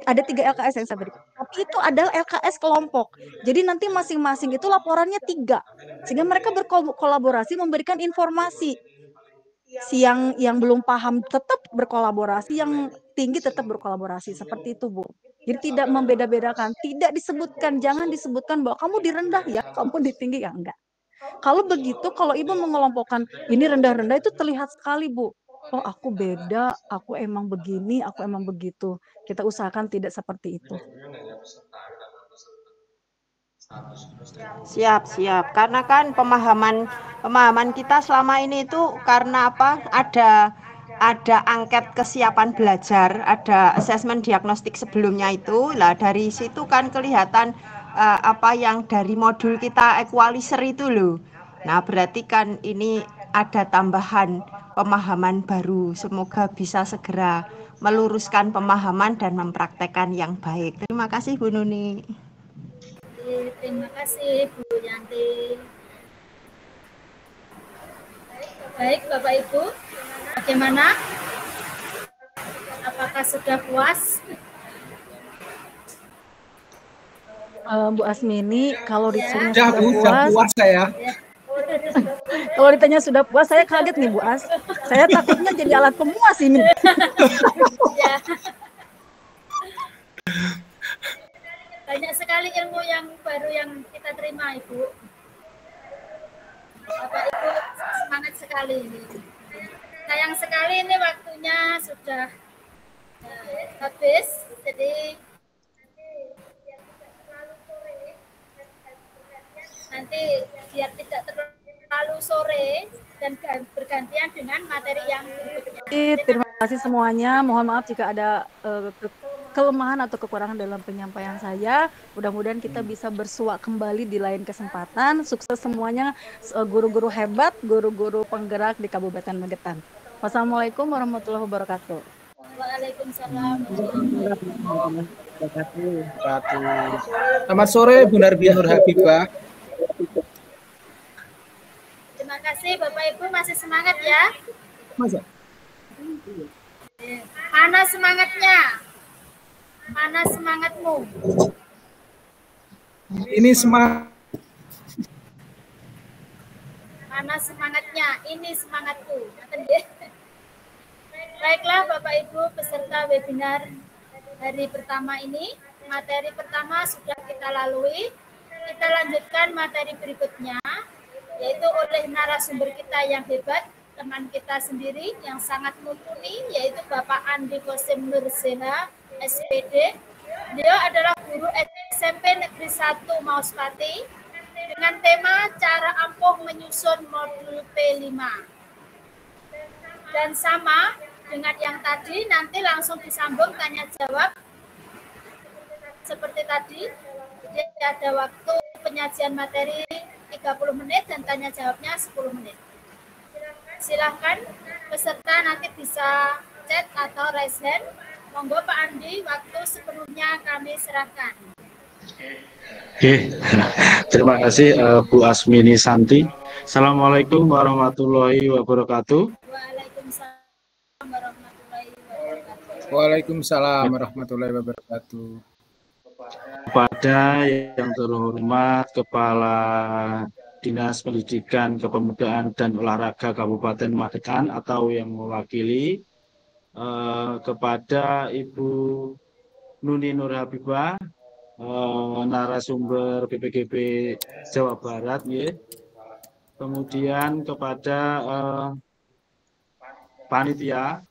Ada 3 LKS yang saya berikan. Tapi itu adalah LKS kelompok. Jadi nanti masing-masing itu laporannya 3. Sehingga mereka berkolaborasi memberikan informasi. Si yang belum paham tetap berkolaborasi, yang tinggi tetap berkolaborasi. Seperti itu Bu. Jadi tidak membeda-bedakan, tidak disebutkan, jangan disebutkan bahwa kamu di rendah ya, kamu di tinggi ya, enggak. Kalau begitu, kalau Ibu mengelompokkan ini rendah-rendah itu terlihat sekali Bu. Oh aku beda, aku emang begini, aku emang begitu. Kita usahakan tidak seperti itu. Siap. Karena kan pemahaman kita selama ini itu karena apa? Ada angket kesiapan belajar, ada asesmen diagnostik sebelumnya itu. Lah dari situ kan kelihatan apa yang dari modul kita equalizer itu loh. Nah, berarti kan ini ada tambahan pemahaman baru. Semoga bisa segera meluruskan pemahaman dan mempraktekkan yang baik. Terima kasih Bu Nuni. Terima kasih Bu Yanti. Baik Bapak Ibu, bagaimana? Apakah sudah puas? Bu Asmini, kalau ditanya Sudah puas saya. Kalau ditanya sudah puas, saya kaget nih Bu As. Saya takutnya jadi alat pemuas ini. Ya. Banyak sekali ilmu yang baru yang kita terima Ibu. Bapak Ibu semangat sekali ini. Sayang sekali ini waktunya sudah habis, jadi nanti biar tidak terlalu sore dan bergantian dengan materi yang berikutnya. Terima kasih semuanya. Mohon maaf jika ada kelemahan atau kekurangan dalam penyampaian saya. Mudah-mudahan kita bisa bersua kembali di lain kesempatan. Sukses semuanya, guru-guru hebat, guru-guru penggerak di Kabupaten Magetan. Wassalamualaikum warahmatullahi wabarakatuh. Waalaikumsalam. Selamat sore Bu Narbiah Nur Habibah. Terima kasih Bapak Ibu, masih semangat ya? Masa? Mana semangatnya? Mana semangatmu? Ini semangat. Mana semangatnya? Ini semangatku. Baiklah Bapak Ibu peserta webinar hari pertama ini. Materi pertama sudah kita lalui. Kita lanjutkan materi berikutnya, yaitu oleh narasumber kita yang hebat, teman kita sendiri yang sangat mumpuni, yaitu Bapak Andi Kosim Nur Seha, SPD. Beliau adalah guru SMP Negeri 1 Mauspati dengan tema cara ampuh menyusun modul P5. Dan sama dengan yang tadi, nanti langsung disambung tanya jawab seperti tadi. Jadi ada waktu penyajian materi 30 menit dan tanya jawabnya 10 menit. Silahkan peserta nanti bisa chat atau raise hand. Monggo Pak Andi, waktu sepenuhnya kami serahkan. Oke, terima kasih Bu Asmini Santi. Assalamualaikum warahmatullahi wabarakatuh. Waalaikumsalam warahmatullahi wabarakatuh. Waalaikumsalam warahmatullahi wabarakatuh. Kepada yang terhormat Kepala Dinas Pendidikan, Kepemudaan dan Olahraga Kabupaten Magetan atau yang mewakili, kepada Ibu Nuni Nur Habibah, narasumber BPGB Jawa Barat, ya. Kemudian kepada panitia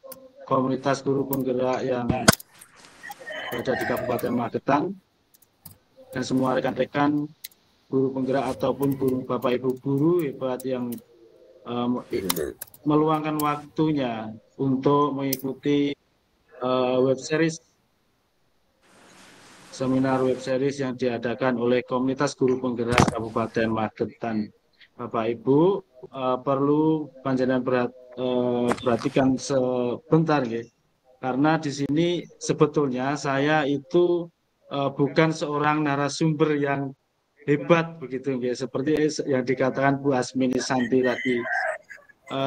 komunitas guru penggerak yang ada di Kabupaten Magetan dan semua rekan-rekan guru penggerak ataupun guru Bapak Ibu guru hebat yang meluangkan waktunya untuk mengikuti web series seminar web series yang diadakan oleh komunitas guru penggerak Kabupaten Magetan. Bapak Ibu, perlu panjenengan perhatikan sebentar, ya. Karena di sini sebetulnya saya itu bukan seorang narasumber yang hebat begitu, ya. Seperti yang dikatakan Bu Asmini Santi tadi.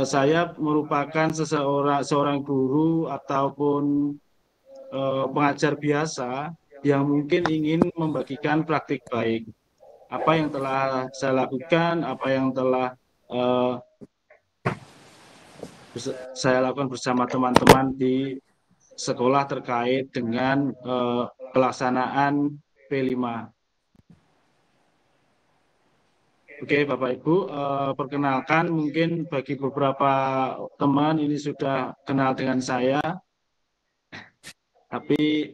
Saya merupakan seorang guru ataupun pengajar biasa yang mungkin ingin membagikan praktik baik. Apa yang telah saya lakukan, apa yang telah saya lakukan bersama teman-teman di sekolah terkait dengan pelaksanaan P5. Oke, Bapak Ibu, perkenalkan mungkin bagi beberapa teman ini sudah kenal dengan saya, tapi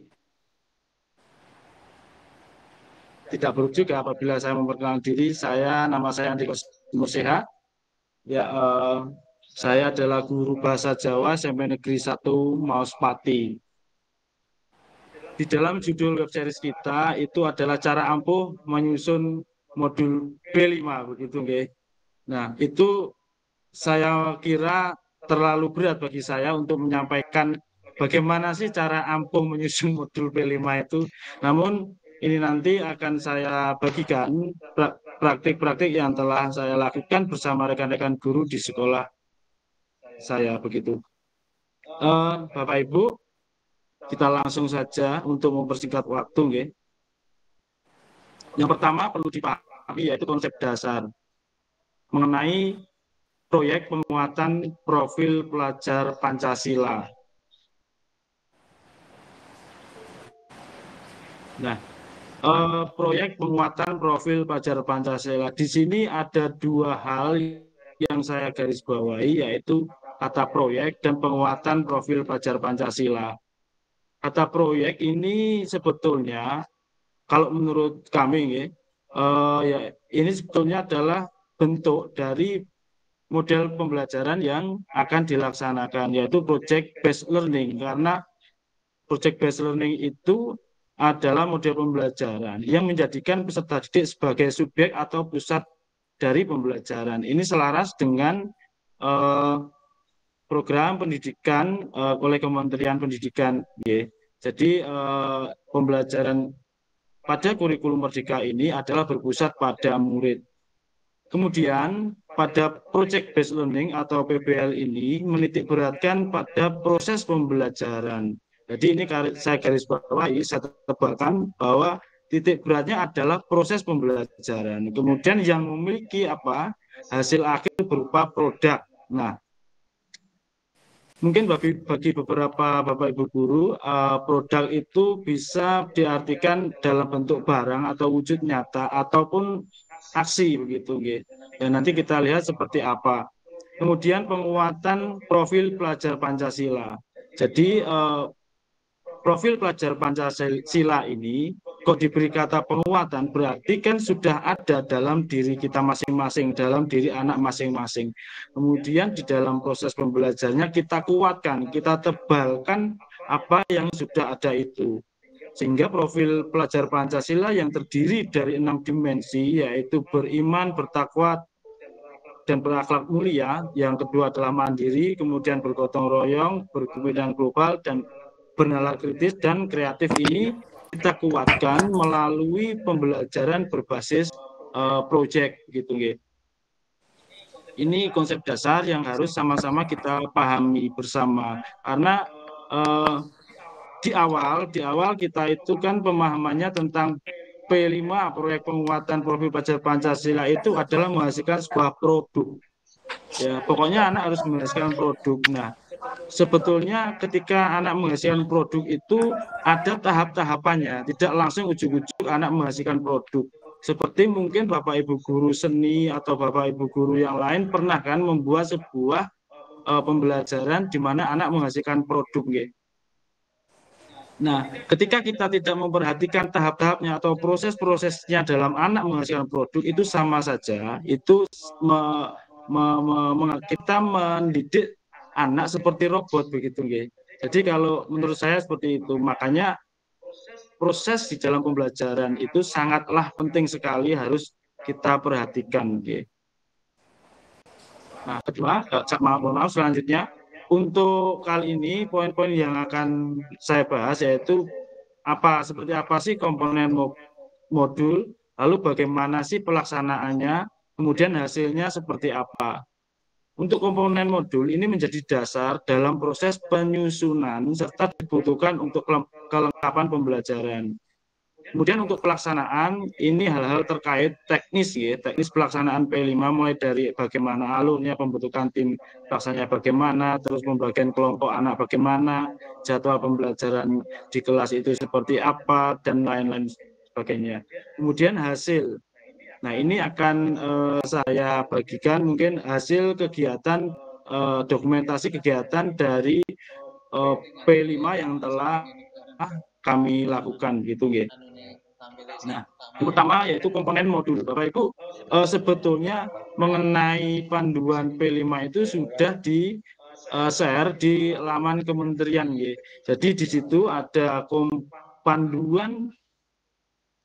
tidak buruk juga apabila saya memperkenalkan diri. Nama saya Andi Kosmoseha. Ya, saya adalah guru bahasa Jawa SMP Negeri 1 Mauspati. Di dalam judul web series kita itu adalah cara ampuh menyusun modul B5 begitu, nggih. Nah, itu saya kira terlalu berat bagi saya untuk menyampaikan bagaimana sih cara ampuh menyusun modul B5 itu. Namun ini nanti akan saya bagikan praktik-praktik yang telah saya lakukan bersama rekan-rekan guru di sekolah saya begitu. Bapak Ibu, kita langsung saja untuk mempersingkat waktu, nggih. Yang pertama perlu dipahami yaitu konsep dasar mengenai proyek penguatan profil pelajar Pancasila. Nah, proyek penguatan profil pelajar Pancasila. Di sini ada dua hal yang saya garis bawahi, yaitu kata proyek dan penguatan profil pelajar Pancasila. Kata proyek ini sebetulnya, kalau menurut kami, ya, ini sebetulnya adalah bentuk dari model pembelajaran yang akan dilaksanakan, yaitu project based learning. Karena project based learning itu adalah model pembelajaran yang menjadikan peserta didik sebagai subjek atau pusat dari pembelajaran. Ini selaras dengan program pendidikan oleh Kementerian Pendidikan. Jadi pembelajaran pada kurikulum Merdeka ini adalah berpusat pada murid. Kemudian pada project based learning atau PBL ini menitik beratkan pada proses pembelajaran. Jadi ini saya garis bawahi, saya tebalkan bahwa titik beratnya adalah proses pembelajaran. Kemudian yang memiliki hasil akhir berupa produk. Nah, mungkin bagi beberapa Bapak Ibu guru, produk itu bisa diartikan dalam bentuk barang atau wujud nyata ataupun aksi begitu. Dan nanti kita lihat seperti apa. Kemudian penguatan profil pelajar Pancasila. Jadi profil pelajar Pancasila ini kok diberi kata penguatan, berarti kan sudah ada dalam diri kita masing-masing, dalam diri anak masing-masing. Kemudian di dalam proses pembelajarannya kita kuatkan, kita tebalkan apa yang sudah ada itu. Sehingga profil pelajar Pancasila yang terdiri dari 6 dimensi, yaitu beriman, bertakwa, dan berakhlak mulia, yang kedua adalah mandiri, kemudian bergotong royong, berkepentingan global, dan bernalar kritis dan kreatif. Ini kita kuatkan melalui pembelajaran berbasis project gitu nggih. Ini konsep dasar yang harus sama-sama kita pahami bersama, karena di awal kita itu kan pemahamannya tentang P5 proyek penguatan profil pelajar Pancasila itu adalah menghasilkan sebuah produk. Ya, pokoknya anak harus menghasilkan produk. Nah, sebetulnya ketika anak menghasilkan produk itu ada tahap-tahapannya, tidak langsung ujuk-ujuk anak menghasilkan produk. Seperti mungkin Bapak Ibu guru seni atau Bapak Ibu guru yang lain pernah kan membuat sebuah pembelajaran di mana anak menghasilkan produk. Gitu. Nah, ketika kita tidak memperhatikan tahap-tahapnya atau proses-prosesnya dalam anak menghasilkan produk, itu sama saja, itu kita mendidik anak seperti robot begitu, nggih. Jadi kalau menurut saya seperti itu, makanya proses di dalam pembelajaran itu sangatlah penting sekali, harus kita perhatikan, nggih. Nah, kedua, maaf selanjutnya. Untuk kali ini poin-poin yang akan saya bahas yaitu seperti apa sih komponen modul, lalu bagaimana sih pelaksanaannya, kemudian hasilnya seperti apa. Untuk komponen modul ini menjadi dasar dalam proses penyusunan serta dibutuhkan untuk kelengkapan pembelajaran. Kemudian untuk pelaksanaan ini hal-hal terkait teknis ya, teknis pelaksanaan P5 mulai dari bagaimana alurnya, pembentukan tim pelaksanya bagaimana, terus pembagian kelompok anak bagaimana, jadwal pembelajaran di kelas itu seperti apa, dan lain-lain sebagainya. Kemudian hasil. Nah, ini akan saya bagikan mungkin hasil kegiatan dokumentasi kegiatan dari P5 yang telah kami lakukan gitu gitu. Nah, yang pertama yaitu komponen modul. Bapak Ibu, sebetulnya mengenai panduan P5 itu sudah di share di laman kementerian gitu. Jadi di situ ada panduan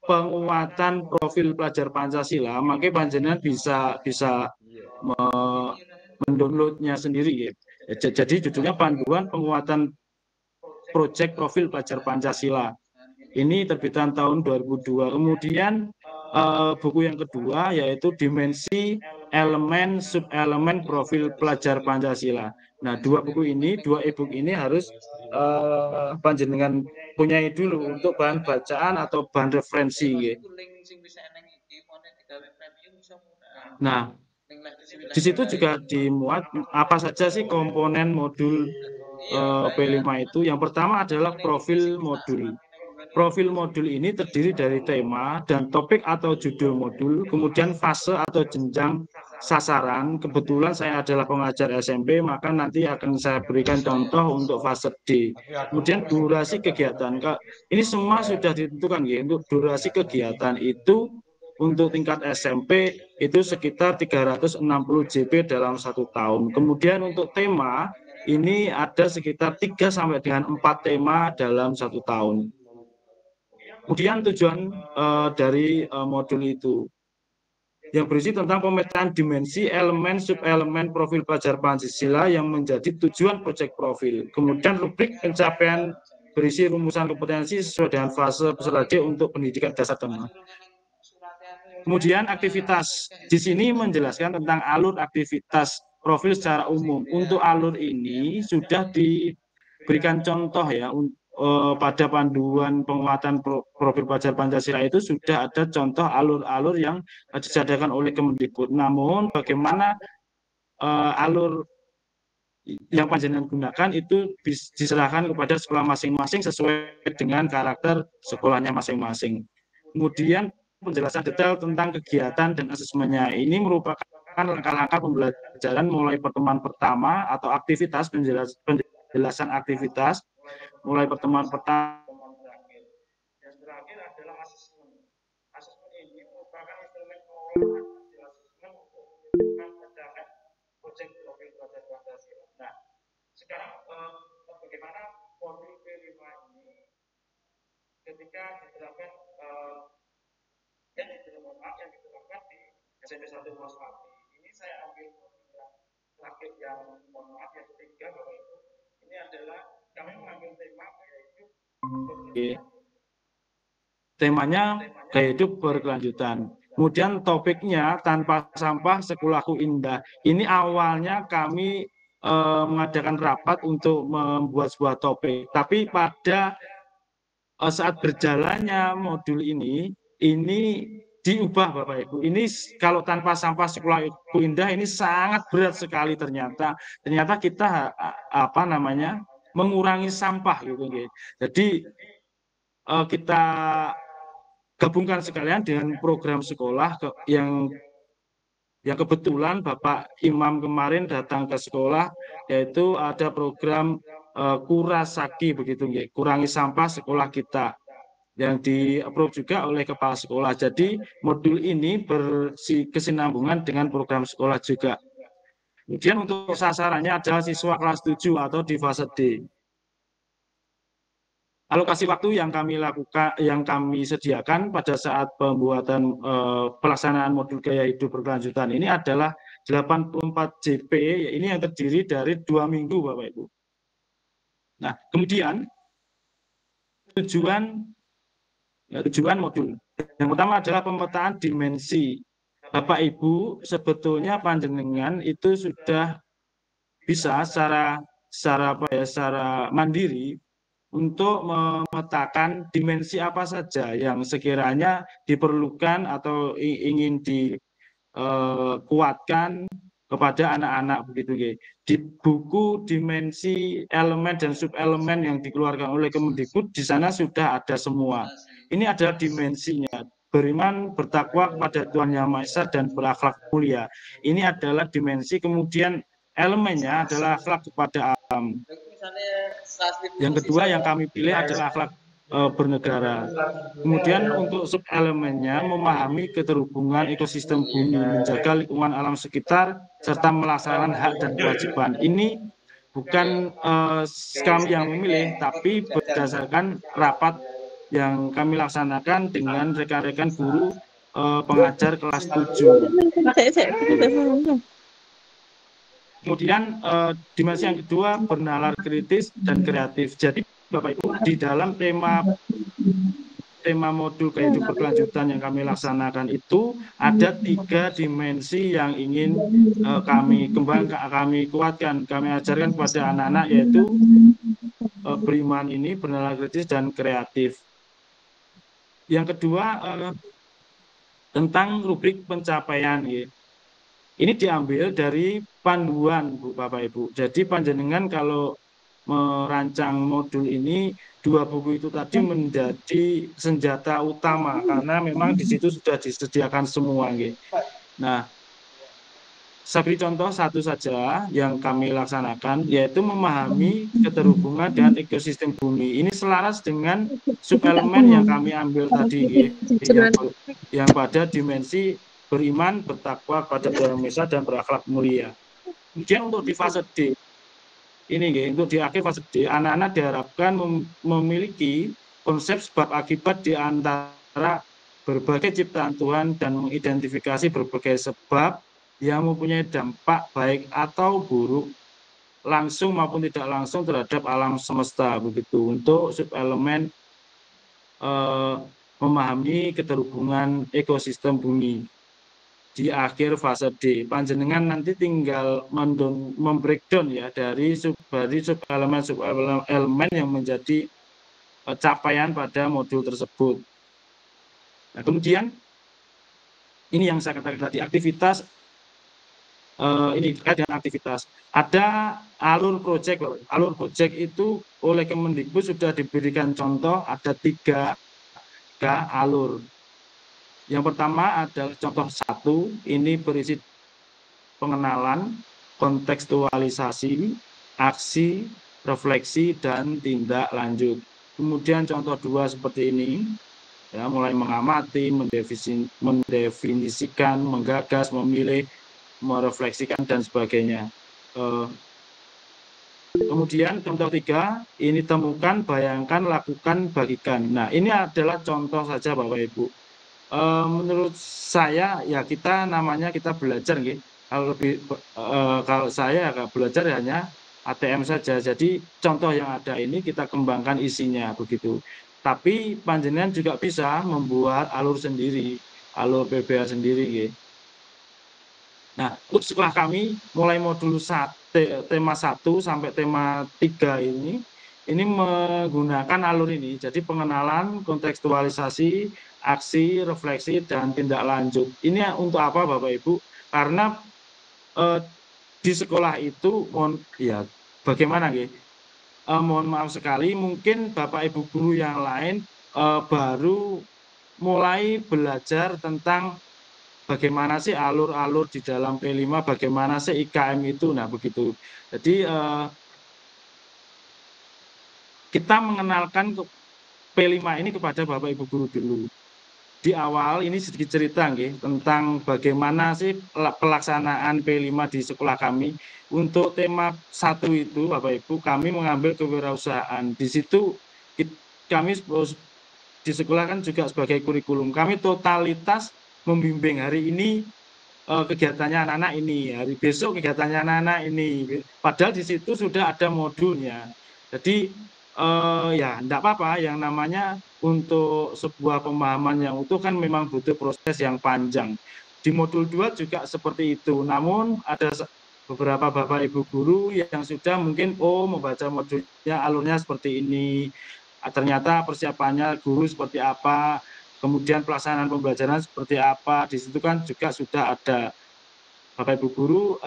penguatan profil pelajar Pancasila, makanya panjenengan bisa mendownloadnya sendiri. Ya. Jadi judulnya panduan penguatan proyek profil pelajar Pancasila. Ini terbitan tahun 2002. Kemudian buku yang kedua yaitu dimensi elemen subelemen profil pelajar Pancasila. Nah, dua e-book ini harus panjenengan punyai dulu untuk bahan bacaan atau bahan referensi. Nah, di situ juga dimuat apa saja sih komponen modul P5 itu. Yang pertama adalah profil modul. Profil modul ini terdiri dari tema dan topik atau judul modul, kemudian fase atau jenjang sasaran. Kebetulan saya adalah pengajar SMP, maka nanti akan saya berikan contoh untuk fase D. Kemudian durasi kegiatan. Ini semua sudah ditentukan ya. Untuk durasi kegiatan itu untuk tingkat SMP itu sekitar 360 JP dalam 1 tahun. Kemudian untuk tema ini ada sekitar 3 sampai dengan 4 tema dalam 1 tahun. Kemudian tujuan dari modul itu yang berisi tentang pemetaan dimensi elemen subelemen profil pelajar Pancasila yang menjadi tujuan proyek profil. Kemudian rubrik pencapaian berisi rumusan kompetensi sesuai dengan fase peserta D untuk pendidikan dasar tema. Kemudian aktivitas. Di sini menjelaskan tentang alur aktivitas profil secara umum. Untuk alur ini sudah diberikan contoh ya pada panduan penguatan profil pelajar Pancasila itu sudah ada contoh alur-alur yang disediakan oleh Kemendikbud. Namun bagaimana alur yang panjenengan gunakan itu diserahkan kepada sekolah masing-masing sesuai dengan karakter sekolahnya masing-masing. Kemudian penjelasan detail tentang kegiatan dan asesmennya ini merupakan langkah-langkah pembelajaran mulai pertemuan pertama atau aktivitas penjelasan aktivitas mulai pertemuan pertama. Yang terakhir adalah asesmen. Asesmen ini merupakan instrumen pengawasan untuk pencapaian proyek profil pelajar Pancasila. Nah, sekarang bagaimana modul P5 ini ketika diterapkan yang diterapkan di SMP 1 Mas Pati ini Temanya gaya hidup berkelanjutan. Kemudian topiknya tanpa sampah sekolahku indah. Ini awalnya kami mengadakan rapat untuk membuat sebuah topik. Tapi pada saat berjalannya modul ini diubah Bapak Ibu. Ini kalau tanpa sampah sekolahku indah ini sangat berat sekali ternyata. Ternyata kita mengurangi sampah gitu. Jadi kita gabungkan sekalian dengan program sekolah yang kebetulan Bapak Imam kemarin datang ke sekolah, yaitu ada program Kurasaki begitu, kurangi sampah sekolah kita, yang di-approve juga oleh kepala sekolah. Jadi modul ini berkesinambungan dengan program sekolah juga. Kemudian untuk sasarannya adalah siswa kelas 7 atau di fase D. Alokasi waktu yang kami lakukan, yang kami sediakan pada saat pembuatan pelaksanaan modul gaya hidup berkelanjutan ini adalah 84 JP, ini yang terdiri dari 2 minggu Bapak Ibu. Nah, kemudian tujuan modul. Yang pertama adalah pemetaan dimensi. Bapak Ibu, sebetulnya panjenengan itu sudah bisa secara mandiri untuk memetakan dimensi apa saja yang sekiranya diperlukan atau ingin dikuatkan kepada anak-anak begitu. Di buku dimensi elemen dan subelemen yang dikeluarkan oleh Kemendikbud di sana sudah ada semua. Ini adalah dimensinya. Beriman, bertakwa kepada Tuhan Yang Maha Esa dan berakhlak mulia. Ini adalah dimensi, kemudian elemennya adalah akhlak kepada alam. Yang kedua yang kami pilih adalah akhlak bernegara. Kemudian untuk subelemennya memahami keterhubungan ekosistem bumi, menjaga lingkungan alam sekitar, serta melaksanakan hak dan kewajiban. Ini bukan kami yang memilih, tapi berdasarkan rapat yang kami laksanakan dengan rekan-rekan guru pengajar kelas 7. Kemudian dimensi yang kedua bernalar kritis dan kreatif. Jadi Bapak Ibu, di dalam tema modul gaya hidup berkelanjutan yang kami laksanakan itu ada 3 dimensi yang ingin kami kembangkan, kami kuatkan, kami ajarkan kepada anak-anak, yaitu beriman ini, bernalar kritis dan kreatif. Yang kedua tentang rubrik pencapaian. Ini diambil dari panduan Bapak Ibu. Jadi panjenengan kalau merancang modul ini, 2 buku itu tadi menjadi senjata utama karena memang di situ sudah disediakan semua. Nah, saya beri contoh satu saja yang kami laksanakan, yaitu memahami keterhubungan dengan ekosistem bumi. Ini selaras dengan subelemen yang kami ambil tadi, yang pada dimensi beriman, bertakwa pada Tuhan Yang Maha Esa dan berakhlak mulia. Kemudian untuk di fase D, untuk di akhir fase D, anak-anak diharapkan memiliki konsep sebab akibat di antara berbagai ciptaan Tuhan dan mengidentifikasi berbagai sebab yang mempunyai dampak baik atau buruk, langsung maupun tidak langsung terhadap alam semesta. Begitu untuk subelemen memahami keterhubungan ekosistem bumi. Di akhir fase D, panjenengan nanti tinggal membreakdown ya dari subelemen yang menjadi capaian pada modul tersebut. Nah, kemudian ini yang saya katakan tadi, aktivitas ini terkait dengan aktivitas. Ada alur proyek. Alur proyek itu oleh Kemendikbud sudah diberikan contoh, ada 3 alur. Yang pertama adalah contoh 1, ini berisi pengenalan, kontekstualisasi, aksi, refleksi, dan tindak lanjut. Kemudian contoh 2 seperti ini, ya, mulai mengamati, mendefinisikan, menggagas, memilih, merefleksikan, dan sebagainya. Kemudian contoh 3, ini temukan, bayangkan, lakukan, bagikan. Nah, ini adalah contoh saja Bapak Ibu. Menurut saya ya kita belajar Kalau saya belajar hanya ATM saja. Jadi contoh yang ada ini kita kembangkan isinya begitu. Tapi panjenengan juga bisa membuat alur sendiri, alur PBA sendiri. Gitu. Nah, untuk sekolah kami mulai modul tema 1 sampai tema 3 ini menggunakan alur ini. Jadi pengenalan, kontekstualisasi, aksi, refleksi, dan tindak lanjut. Ini untuk apa Bapak Ibu? Karena di sekolah itu, ya bagaimana gitu? Mohon maaf sekali, mungkin Bapak Ibu guru yang lain baru mulai belajar tentang bagaimana sih alur-alur di dalam P5, bagaimana sih IKM itu, nah begitu. Jadi kita mengenalkan P5 ini kepada Bapak Ibu guru dulu. Di awal ini sedikit cerita tentang bagaimana sih pelaksanaan P5 di sekolah kami. Untuk tema 1 itu Bapak Ibu kami mengambil kewirausahaan. Di situ kami di sekolah kan juga sebagai kurikulum. Kami totalitas membimbing hari ini kegiatannya anak-anak ini, hari besok kegiatannya anak-anak ini. Padahal di situ sudah ada modulnya. Jadi ya enggak apa-apa, yang namanya untuk sebuah pemahaman yang utuh kan memang butuh proses yang panjang. Di modul 2 juga seperti itu. Namun ada beberapa Bapak Ibu guru yang sudah mungkin membaca modulnya alurnya seperti ini. Ternyata persiapannya guru seperti apa, kemudian pelaksanaan pembelajaran seperti apa. Di situ kan juga sudah ada Bapak Ibu guru,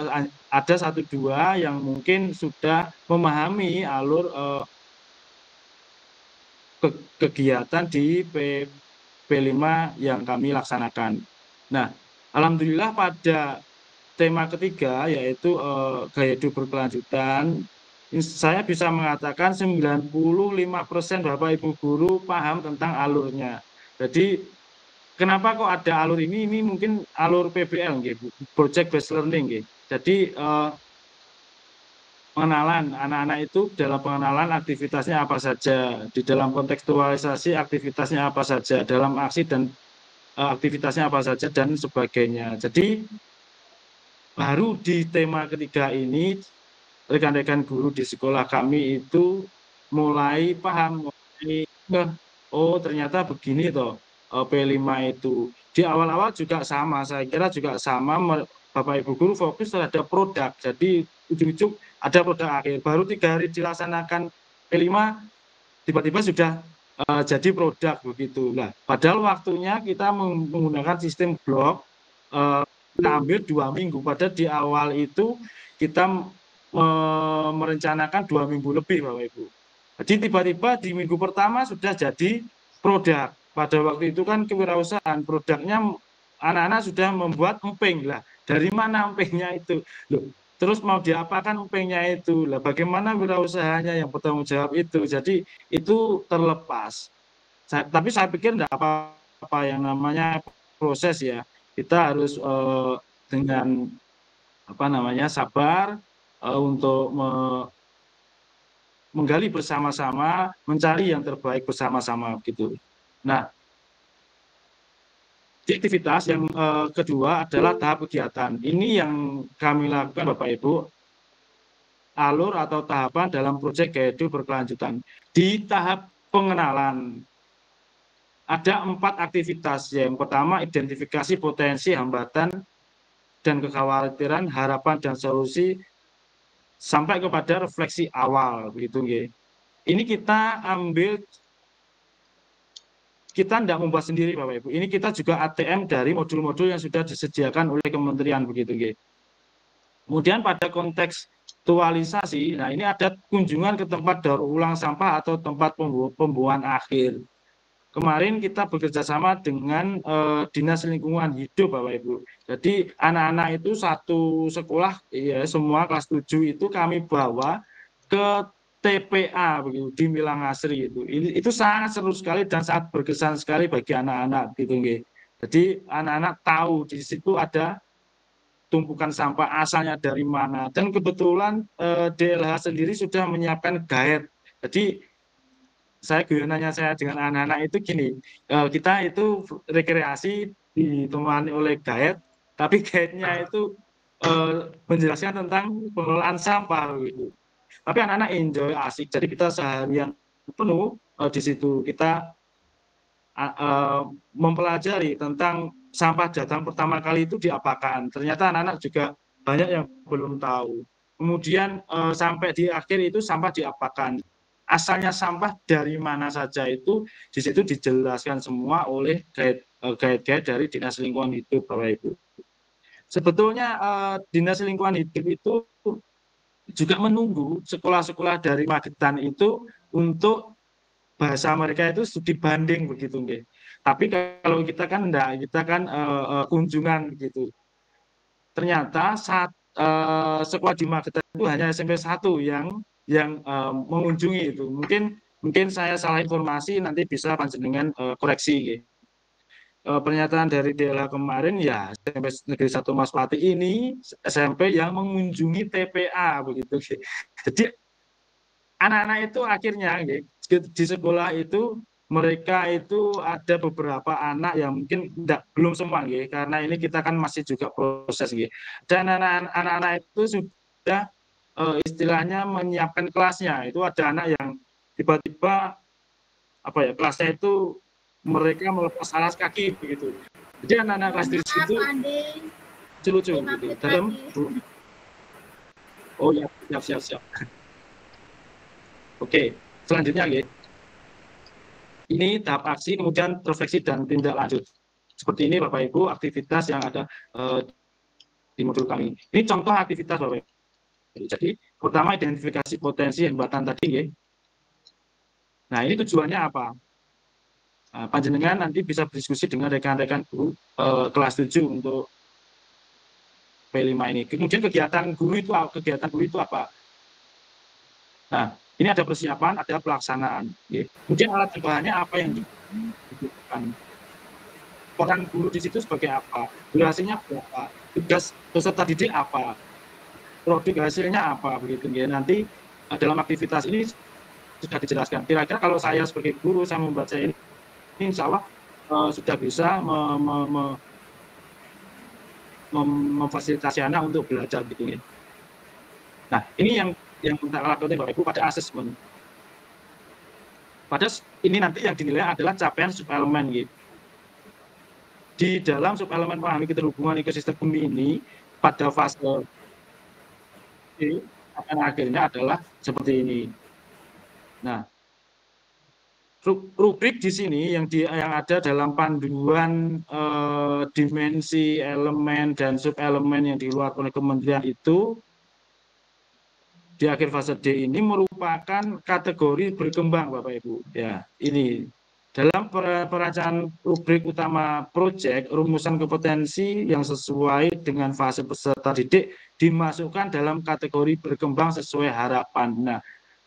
ada 1-2 yang mungkin sudah memahami alur kegiatan di P5 yang kami laksanakan. Nah, alhamdulillah pada tema ketiga yaitu gaya hidup berkelanjutan, saya bisa mengatakan 95% Bapak Ibu guru paham tentang alurnya. Jadi kenapa kok ada alur ini? Ini mungkin alur PBL, Project Based Learning. Jadi pengenalan anak-anak itu dalam pengenalan aktivitasnya apa saja, di dalam kontekstualisasi aktivitasnya apa saja, dalam aksi dan aktivitasnya apa saja dan sebagainya. Jadi baru di tema ketiga ini rekan-rekan guru di sekolah kami itu mulai paham, ternyata begini toh P5 itu. Di awal-awal juga sama, saya kira juga sama, Bapak Ibu guru fokus terhadap produk. Jadi ujung-ujung ada produk akhir. Baru 3 hari dilaksanakan P5, tiba-tiba sudah jadi produk begitu. Nah, padahal waktunya kita menggunakan sistem blok, kita ambil 2 minggu. Padahal di awal itu kita merencanakan 2 minggu lebih Bapak Ibu. Jadi tiba-tiba di minggu pertama sudah jadi produk. Pada waktu itu kan kewirausahaan, produknya anak-anak sudah membuat emping lah. Dari mana empingnya itu? Loh, terus mau diapakan empingnya itu? Lah bagaimana wirausahanya yang bertanggung jawab itu? Jadi itu terlepas. Tapi saya pikir enggak apa-apa, yang namanya proses ya. Kita harus dengan sabar untuk menggali bersama-sama, mencari yang terbaik bersama-sama gitu. Nah, di aktivitas yang kedua adalah tahap kegiatan. Ini yang kami lakukan Bapak Ibu, alur atau tahapan dalam proyek gaya hidup berkelanjutan. Di tahap pengenalan ada 4 aktivitas. Yang pertama identifikasi potensi, hambatan, dan kekhawatiran, harapan dan solusi, sampai kepada refleksi awal begitu. Ini kita ambil, kita tidak membuat sendiri Bapak Ibu. Ini kita juga ATM dari modul-modul yang sudah disediakan oleh kementerian begitu. Kemudian pada kontekstualisasi, nah ini ada kunjungan ke tempat daur ulang sampah atau tempat pembuangan akhir. Kemarin kita bekerja sama dengan Dinas Lingkungan Hidup Bapak Ibu. Jadi anak-anak itu satu sekolah, ya semua kelas 7 itu kami bawa ke TPA begitu di Milangasri itu. Itu sangat seru sekali dan sangat berkesan sekali bagi anak-anak gitu. Jadi anak-anak tahu di situ ada tumpukan sampah asalnya dari mana, dan kebetulan DLH sendiri sudah menyiapkan guide. Jadi guyonannya saya dengan anak-anak itu gini, kita itu rekreasi ditemani oleh guide, tapi guide-nya itu menjelaskan tentang pengelolaan sampah gitu. Tapi anak-anak enjoy, asik. Jadi kita seharian penuh di situ kita mempelajari tentang sampah datang pertama kali itu diapakan. Ternyata anak-anak juga banyak yang belum tahu. Kemudian sampai di akhir itu sampah diapakan. Asalnya sampah dari mana saja itu di situ dijelaskan semua oleh guide-guide dari Dinas Lingkungan Hidup, Bapak Ibu. Sebetulnya Dinas Lingkungan Hidup itu juga menunggu sekolah-sekolah dari Magetan itu untuk bahasa mereka itu studi banding begitu, nggih. Tapi kalau kita kan enggak, kita kan kunjungan begitu. Ternyata saat sekolah di Magetan itu hanya SMP 1 yang mengunjungi itu. Mungkin saya salah informasi, nanti bisa panjenengan koreksi, nggih. Pernyataan dari Dela kemarin ya SMP Negeri 1 Maspati ini SMP yang mengunjungi TPA begitu. Jadi anak-anak itu akhirnya di sekolah itu mereka itu ada beberapa anak yang mungkin belum semua karena ini kita kan masih juga proses dan anak-anak itu sudah istilahnya menyiapkan kelasnya. Itu ada anak yang tiba-tiba kelasnya itu mereka melepas alas kaki begitu. Jadi anak-anak kelas di situ lucu gitu. Dalam oh ya, siap. Oke, selanjutnya ini tahap aksi, kemudian refleksi dan tindak lanjut. Seperti ini Bapak Ibu aktivitas yang ada di modul kami. Ini contoh aktivitas Bapak Ibu. Jadi pertama identifikasi potensi hambatan tadi. Nah ini tujuannya apa? Panjenengan nanti bisa berdiskusi dengan rekan-rekan guru kelas 7 untuk P5 ini. Kemudian kegiatan guru itu apa? Nah, ini ada persiapan, ada pelaksanaan. Kemudian alat bahannya apa yang dibutuhkan? Peran guru di situ sebagai apa? Durasinya berapa? Tugas peserta didik apa? Produk hasilnya apa? Begitu ya. Nanti dalam aktivitas ini sudah dijelaskan. Kira-kira kalau saya sebagai guru saya membaca ini insya Allah sudah bisa memfasilitasi anak untuk belajar gitu ya. Nah ini yang kita lakukan Bapak Ibu pada asesmen. Pada ini nanti yang dinilai adalah capaian subelemen gitu. Di dalam subelemen pahami keterhubungan ekosistem bumi ini pada fase ini akhirnya adalah seperti ini. Nah rubrik di sini yang ada dalam panduan dimensi elemen dan subelemen yang dikeluarkan oleh kementerian itu di akhir fase D ini merupakan kategori berkembang Bapak Ibu. Ya, ini dalam perancangan rubrik utama proyek rumusan kompetensi yang sesuai dengan fase peserta didik dimasukkan dalam kategori berkembang sesuai harapan. Nah,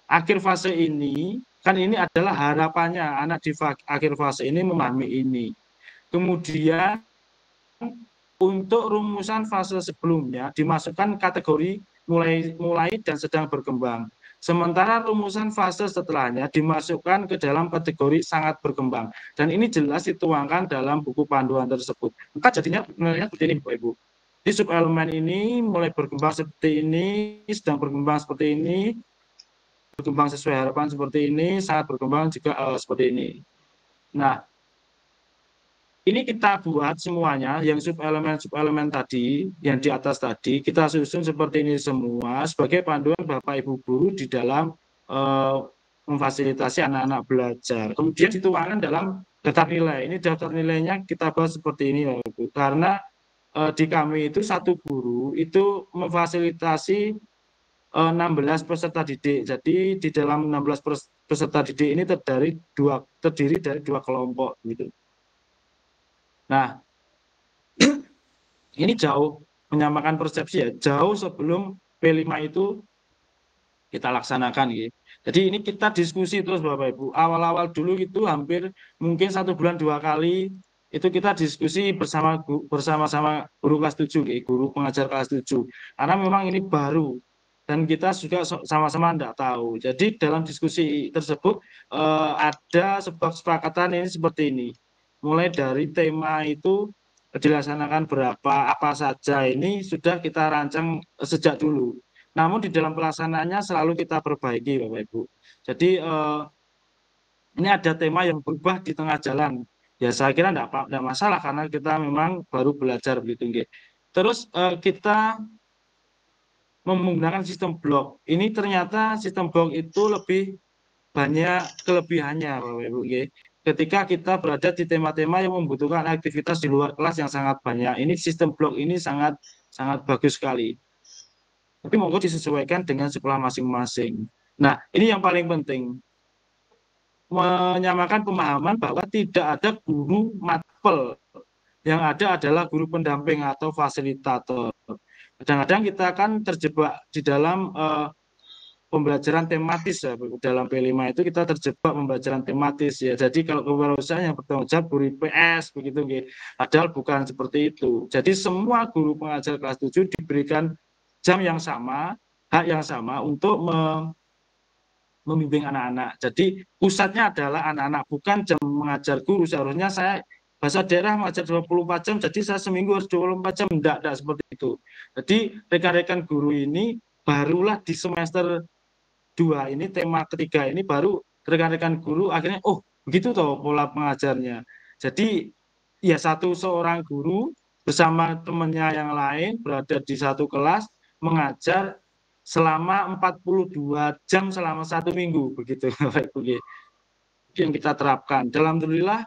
akhir fase ini kan ini adalah harapannya anak di akhir fase ini memahami ini. Kemudian untuk rumusan fase sebelumnya dimasukkan kategori mulai dan sedang berkembang. Sementara rumusan fase setelahnya dimasukkan ke dalam kategori sangat berkembang. Dan ini jelas dituangkan dalam buku panduan tersebut. Maka jadinya penilaiannya seperti ini Bapak Ibu. Di subelemen ini mulai berkembang seperti ini, sedang berkembang seperti ini, berkembang sesuai harapan seperti ini, sangat berkembang juga seperti ini. Nah, ini kita buat semuanya, yang subelemen tadi, yang di atas tadi, kita susun seperti ini semua sebagai panduan Bapak Ibu guru di dalam memfasilitasi anak-anak belajar. Kemudian dituangkan dalam daftar nilai. Ini daftar nilainya kita bahas seperti ini, Bapak Ibu. Karena di kami itu satu guru itu memfasilitasi 16 peserta didik. Jadi di dalam 16 peserta didik ini terdiri dari dua kelompok gitu. Nah, ini jauh menyamakan persepsi ya, jauh sebelum P5 itu kita laksanakan gitu. Jadi ini kita diskusi terus Bapak Ibu. Awal-awal dulu itu hampir mungkin 1 bulan 2 kali itu kita diskusi bersama-sama guru kelas 7, guru pengajar kelas 7. Karena memang ini baru. Dan kita juga sama-sama tidak tahu. Jadi dalam diskusi tersebut ada sebuah kesepakatan ini seperti ini. Mulai dari tema itu dilaksanakan berapa apa saja ini sudah kita rancang sejak dulu. Namun di dalam pelaksanaannya selalu kita perbaiki Bapak Ibu. Jadi ini ada tema yang berubah di tengah jalan. Ya saya kira enggak masalah karena kita memang baru belajar begitu nggih. Terus kita menggunakan sistem blok. Ini ternyata sistem blok itu lebih banyak kelebihannya Bapak Ibu nggih. Ketika kita berada di tema-tema yang membutuhkan aktivitas di luar kelas yang sangat banyak. Ini sistem blok ini sangat bagus sekali. Tapi monggo disesuaikan dengan sekolah masing-masing. Nah, ini yang paling penting. Menyamakan pemahaman bahwa tidak ada guru matpel. Yang ada adalah guru pendamping atau fasilitator. Kadang-kadang kita kan terjebak di dalam pembelajaran tematis ya. Dalam P5 itu kita terjebak pembelajaran tematis ya. Jadi kalau kewirausahaan yang bertanggung jawab guru IPS begitu nggih. Padahal bukan seperti itu. Jadi semua guru pengajar kelas 7 diberikan jam yang sama, hak yang sama untuk membimbing anak-anak. Jadi pusatnya adalah anak-anak, bukan jam mengajar guru. Seharusnya saya bahasa daerah mengajar 24 jam, jadi saya seminggu harus 24 jam. Enggak seperti itu. Jadi rekan-rekan guru ini barulah di semester 2 ini, tema ketiga ini baru rekan-rekan guru akhirnya, oh begitu toh pola pengajarnya. Jadi ya seorang guru bersama temannya yang lain berada di satu kelas mengajar selama 42 jam selama 1 minggu begitu yang kita terapkan. Alhamdulillah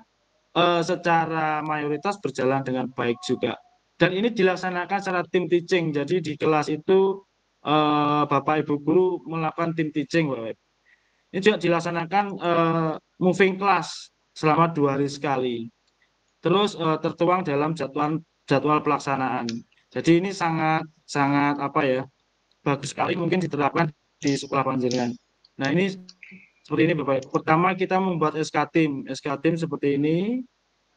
secara mayoritas berjalan dengan baik juga. Dan ini dilaksanakan secara tim teaching. Jadi di kelas itu Bapak Ibu guru melakukan tim teaching. Ini juga dilaksanakan moving class selama 2 hari sekali. Terus tertuang dalam jadwal pelaksanaan. Jadi ini sangat apa ya? Bagus sekali mungkin diterapkan di sekolah panjenengan. Nah ini seperti ini Bapak. Pertama kita membuat SK Team seperti ini,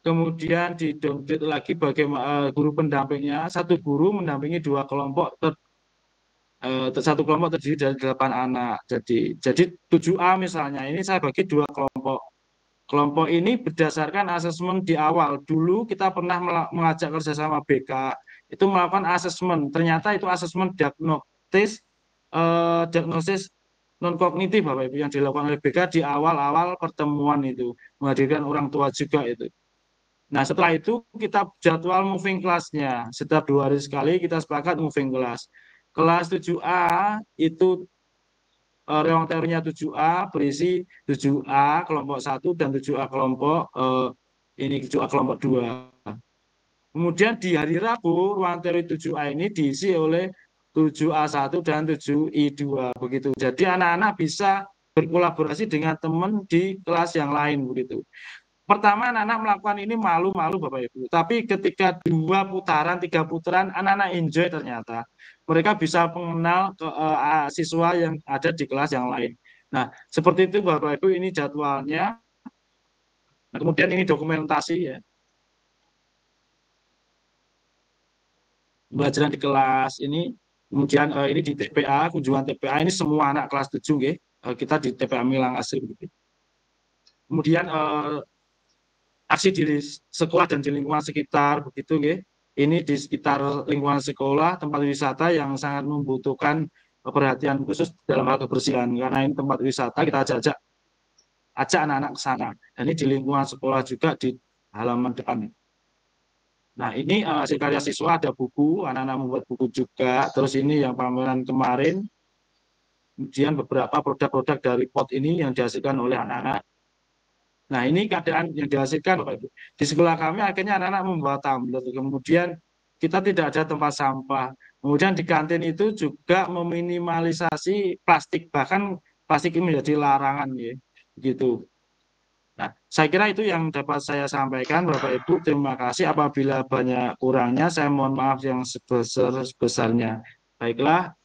kemudian di-downgrade lagi bagaimana guru pendampingnya, satu guru mendampingi 2 kelompok, satu kelompok terdiri dari 8 anak. Jadi 7A misalnya, ini saya bagi 2 kelompok. Kelompok ini berdasarkan asesmen di awal. Dulu kita pernah mengajak kerjasama BK, itu melakukan asesmen. Ternyata itu asesmen diagnosis non-kognitif Bapak Ibu yang dilakukan oleh BK di awal-awal pertemuan itu, menghadirkan orang tua juga itu. Nah setelah itu kita jadwal moving class-nya, setiap 2 hari sekali kita sepakat moving class. Kelas 7A itu ruang teorinya 7A berisi 7A kelompok 1 dan 7A kelompok 7A kelompok 2. Kemudian di hari Rabu ruang teori 7A ini diisi oleh 7A1 dan 7I2 begitu. Jadi anak-anak bisa berkolaborasi dengan teman di kelas yang lain begitu. Pertama anak-anak melakukan ini malu-malu Bapak Ibu. Tapi ketika 2 putaran, 3 putaran anak-anak enjoy ternyata. Mereka bisa mengenal siswa yang ada di kelas yang lain. Nah, seperti itu Bapak Ibu, ini jadwalnya. Nah, kemudian ini dokumentasi ya. Pembelajaran di kelas ini. Kemudian ini di TPA, kunjungan TPA ini semua anak kelas 7 nggih. Kita di TPA Milang Asri begitu. Kemudian aksi di sekolah dan di lingkungan sekitar begitu nggih. Ini di sekitar lingkungan sekolah, tempat wisata yang sangat membutuhkan perhatian khusus dalam hal kebersihan. Karena ini tempat wisata, kita ajak anak-anak ke sana. Dan ini di lingkungan sekolah juga di halaman depan. Nah ini hasil karya siswa, ada buku, anak-anak membuat buku juga. Terus ini yang pameran kemarin. Kemudian beberapa produk-produk dari pot ini yang dihasilkan oleh anak-anak. Nah ini keadaan yang dihasilkan Bapak Ibu. Di sekolah kami akhirnya anak-anak membawa tumbler. Kemudian kita tidak ada tempat sampah. Kemudian di kantin itu juga meminimalisasi plastik. Bahkan plastik ini menjadi larangan ya. Begitu. Nah, saya kira itu yang dapat saya sampaikan Bapak Ibu. Terima kasih. Apabila banyak kurangnya, saya mohon maaf yang sebesar-besarnya. Baiklah,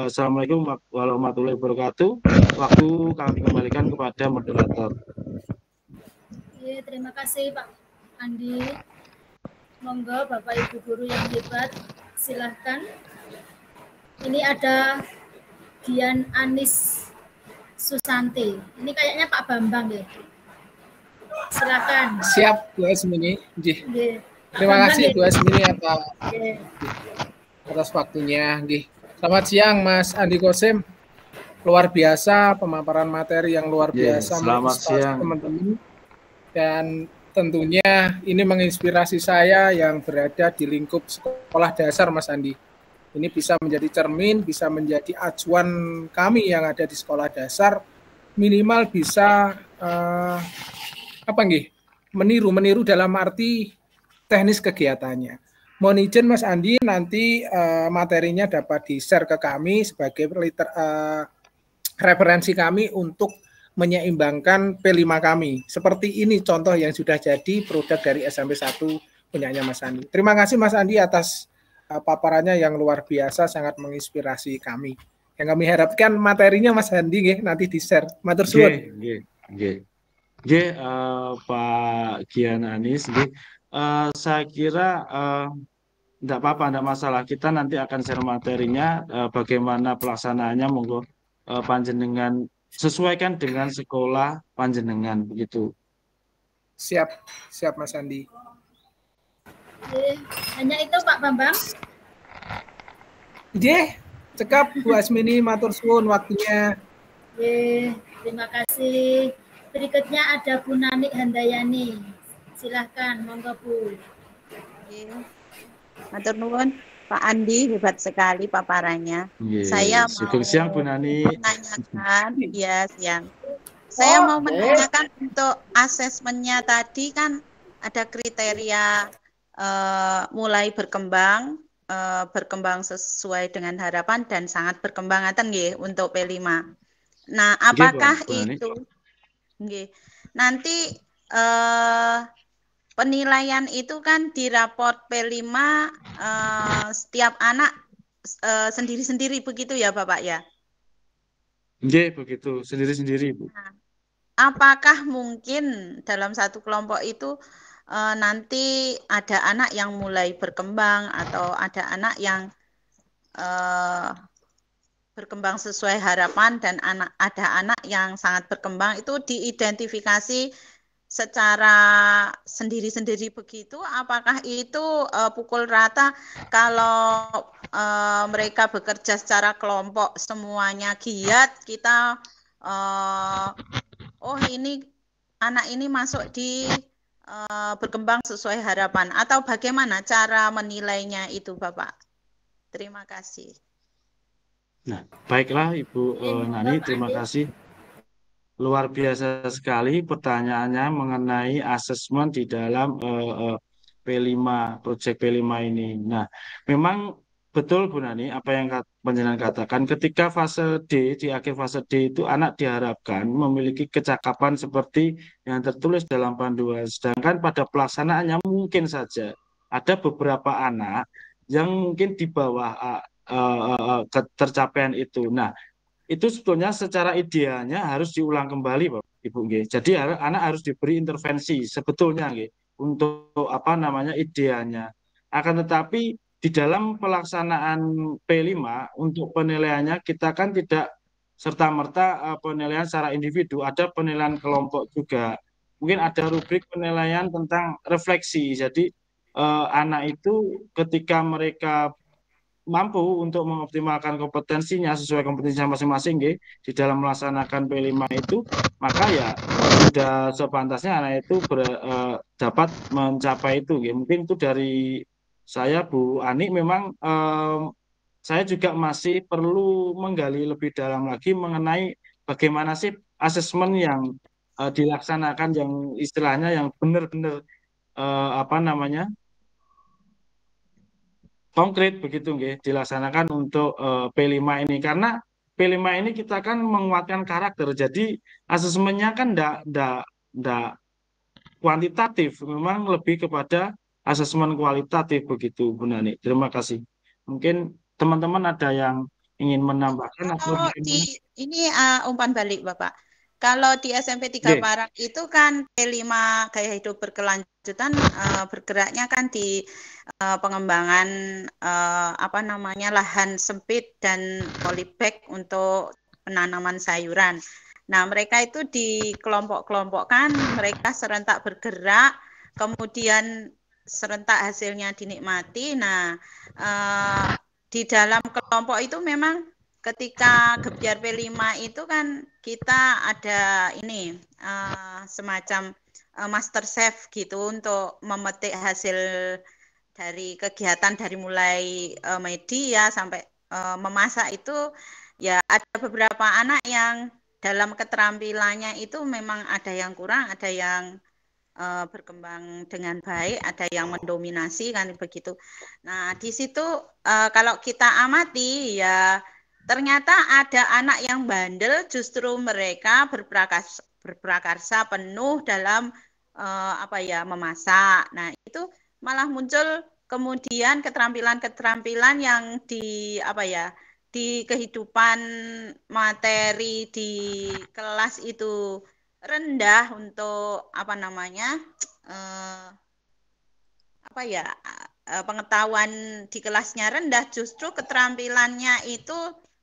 Assalamualaikum warahmatullahi wabarakatuh. Waktu kami kembalikan kepada moderator. Ya, terima kasih Pak Andi. Monggo Bapak Ibu guru yang hebat, silahkan. Ini ada Dian Anis Susanti. Ini kayaknya Pak Bambang ya. Silakan. Siap Bu Asmini. Terima kasih Bu Asmini atas Oke. waktunya. Selamat siang Mas Andi Kosim. Luar biasa pemaparan materi yang luar biasa Selamat menginspirasi siang. teman-teman. Dan tentunya ini menginspirasi saya yang berada di lingkup sekolah dasar Mas Andi. Ini bisa menjadi cermin, bisa menjadi acuan kami yang ada di sekolah dasar, minimal bisa meniru dalam arti teknis kegiatannya. Mohon izin Mas Andi, nanti materinya dapat di-share ke kami sebagai referensi kami untuk menyeimbangkan P5 kami. Seperti ini contoh yang sudah jadi produk dari SMP 1 punyanya Mas Andi. Terima kasih Mas Andi atas paparannya yang luar biasa, sangat menginspirasi kami. Yang kami harapkan materinya Mas Andi nanti di-share. Matur suwun. Pak Gian Anis, saya kira tidak apa-apa, tidak masalah. Kita nanti akan share materinya, bagaimana pelaksanaannya, monggo panjenengan sesuaikan dengan sekolah panjenengan begitu. Siap Mas Andi. Hanya itu Pak Bambang. Cekap Bu Asmini, matur suwun waktunya. Terima kasih. Berikutnya ada Bu Nanik Handayani. Silahkan, monggo Bu. Matur nuwun, Pak Andi, hebat sekali paparannya. Saya mau siang Bu Nani. menanyakan, siang. Saya mau menanyakan untuk asesmennya tadi kan ada kriteria mulai berkembang sesuai dengan harapan dan sangat berkembang untuk P5. Nah, apakah itu nanti penilaian itu kan di raport P5 setiap anak sendiri-sendiri begitu ya Bapak ya? Begitu, sendiri-sendiri Bu. Nah, apakah mungkin dalam satu kelompok itu nanti ada anak yang mulai berkembang atau ada anak yang berkembang sesuai harapan dan ada anak yang sangat berkembang, itu diidentifikasi secara sendiri-sendiri begitu? Apakah itu pukul rata kalau mereka bekerja secara kelompok semuanya giat, kita ini anak ini masuk di berkembang sesuai harapan, atau bagaimana cara menilainya itu Bapak? Terima kasih. Nah, baiklah Ibu Nani, terima kasih. Luar biasa sekali pertanyaannya mengenai asesmen di dalam P5, proyek P5 ini. Nah, memang betul Bu Nani, apa yang panjenengan katakan, ketika fase D, di akhir fase D itu anak diharapkan memiliki kecakapan seperti yang tertulis dalam panduan. Sedangkan pada pelaksanaannya mungkin saja ada beberapa anak yang mungkin di bawah ketercapaian itu. Nah, itu sebetulnya secara idealnya harus diulang kembali Bapak Ibu. Jadi anak harus diberi intervensi sebetulnya untuk idealnya. Akan tetapi di dalam pelaksanaan P5 untuk penilaiannya kita kan tidak serta-merta penilaian secara individu, ada penilaian kelompok juga. Mungkin ada rubrik penilaian tentang refleksi. Jadi anak itu ketika mereka mampu untuk mengoptimalkan kompetensinya sesuai kompetensinya masing-masing di dalam melaksanakan P5 itu, maka ya sudah sepantasnya anak itu dapat mencapai itu. Mungkin itu dari saya Bu Ani. Memang saya juga masih perlu menggali lebih dalam lagi mengenai bagaimana sih asesmen yang dilaksanakan, yang istilahnya yang benar-benar konkret begitu dilaksanakan untuk P5 ini, karena P5 ini kita kan menguatkan karakter, jadi asesmennya kan enggak kuantitatif, memang lebih kepada asesmen kualitatif begitu Bu Nani. Terima kasih. Mungkin teman-teman ada yang ingin menambahkan atau ini umpan balik Bapak. Kalau di SMP 3 Parang itu kan P5 gaya hidup berkelanjutan bergeraknya kan di pengembangan lahan sempit dan polybag untuk penanaman sayuran. Nah, mereka itu di kelompok-kelompokkan, mereka serentak bergerak, kemudian serentak hasilnya dinikmati. Nah, di dalam kelompok itu memang ketika Gebyar P5 itu kan kita ada ini semacam master chef gitu untuk memetik hasil dari kegiatan dari mulai media sampai memasak itu ya ada beberapa anak yang dalam keterampilannya itu memang ada yang kurang, ada yang berkembang dengan baik, ada yang mendominasi kan begitu. Nah, di situ kalau kita amati ya ternyata ada anak yang bandel, justru mereka berprakarsa penuh dalam memasak. Nah, itu malah muncul kemudian keterampilan-keterampilan yang di di kehidupan materi di kelas itu rendah untuk pengetahuan di kelasnya rendah, justru keterampilannya itu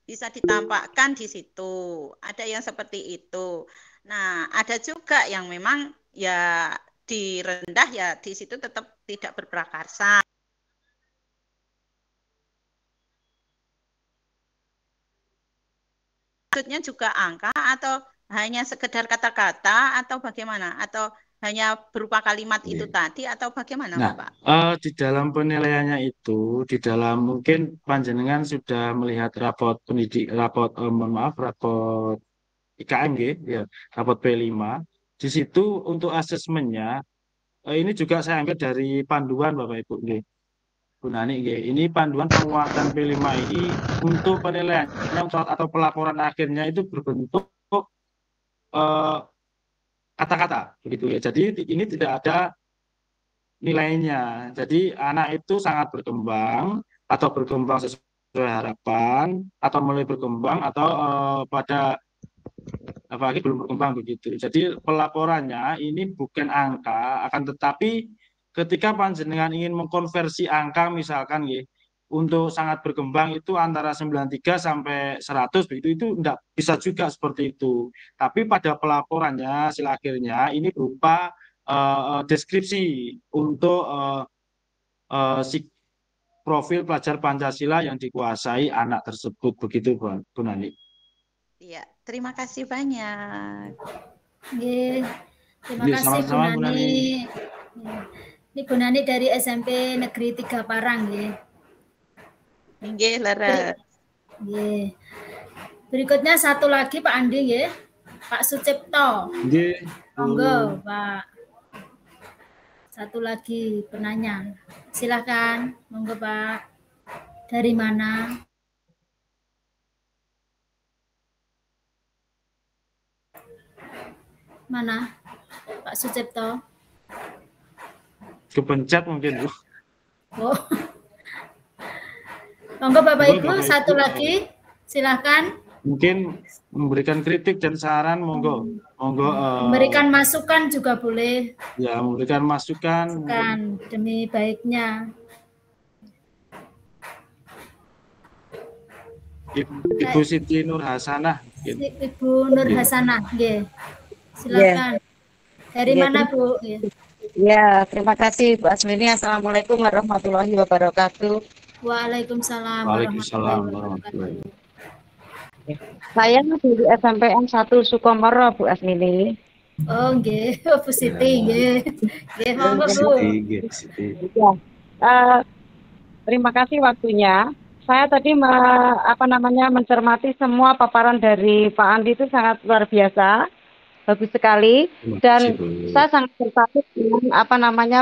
bisa ditampakkan di situ. Ada yang seperti itu. Nah, ada juga yang memang ya di rendah ya di situ tetap tidak berprakarsa. Maksudnya juga angka atau hanya sekedar kata-kata atau bagaimana? Atau hanya berupa kalimat itu tadi atau bagaimana, Bapak? Di dalam penilaiannya itu, di dalam mungkin panjenengan sudah melihat rapot rapot IKM ya, rapot P5. Di situ untuk asesmennya ini juga saya ambil dari panduan Bapak Ibu Bu Nani, ini panduan penguatan P5 ini untuk penilaiannya atau pelaporan akhirnya itu berbentuk kata-kata begitu ya. Jadi ini tidak ada nilainya. Jadi anak itu sangat berkembang atau berkembang sesuai harapan atau mulai berkembang atau pada apalagi belum berkembang begitu. Jadi pelaporannya ini bukan angka, akan tetapi ketika panjenengan ingin mengkonversi angka misalkan untuk sangat berkembang itu antara 93 sampai 100 begitu, itu tidak bisa juga seperti itu. Tapi pada pelaporannya hasil akhirnya ini berupa deskripsi untuk profil pelajar Pancasila yang dikuasai anak tersebut begitu Bu Nani. Iya, terima kasih banyak. Terima kasih Bu Nani. Ini Bu Nani dari SMP Negeri 3 Parang Nggih, leres. Berikutnya satu lagi Pak Andi Pak Sucipto. Nggih. Monggo, Pak. Satu lagi penanya. Silakan, monggo Pak. Dari mana? Mana? Pak Sucipto. Kepencet mungkin Bu. Oh. Monggo Bapak Ibu, satu lagi, silakan. Mungkin memberikan kritik dan saran, monggo. Memberikan masukan juga boleh. Ya, memberikan masukan. Demi baiknya. Ibu Siti Nur Hasanah. Ibu Nur Hasanah, silakan. Dari mana Bu? Ya, terima kasih Bu Asmini. Assalamualaikum warahmatullahi wabarakatuh. Waalaikumsalam warahmatullahi wabarakatuh. Saya dari SMPN 1 Sukomoro, Bu Asmini. Oh, nggih, Bu Siti, nggih. Nggih, monggo Bu. Ya. Terima kasih waktunya. Saya tadi mencermati semua paparan dari Pak Andi itu sangat luar biasa. Bagus sekali, dan saya sangat tertarik dengan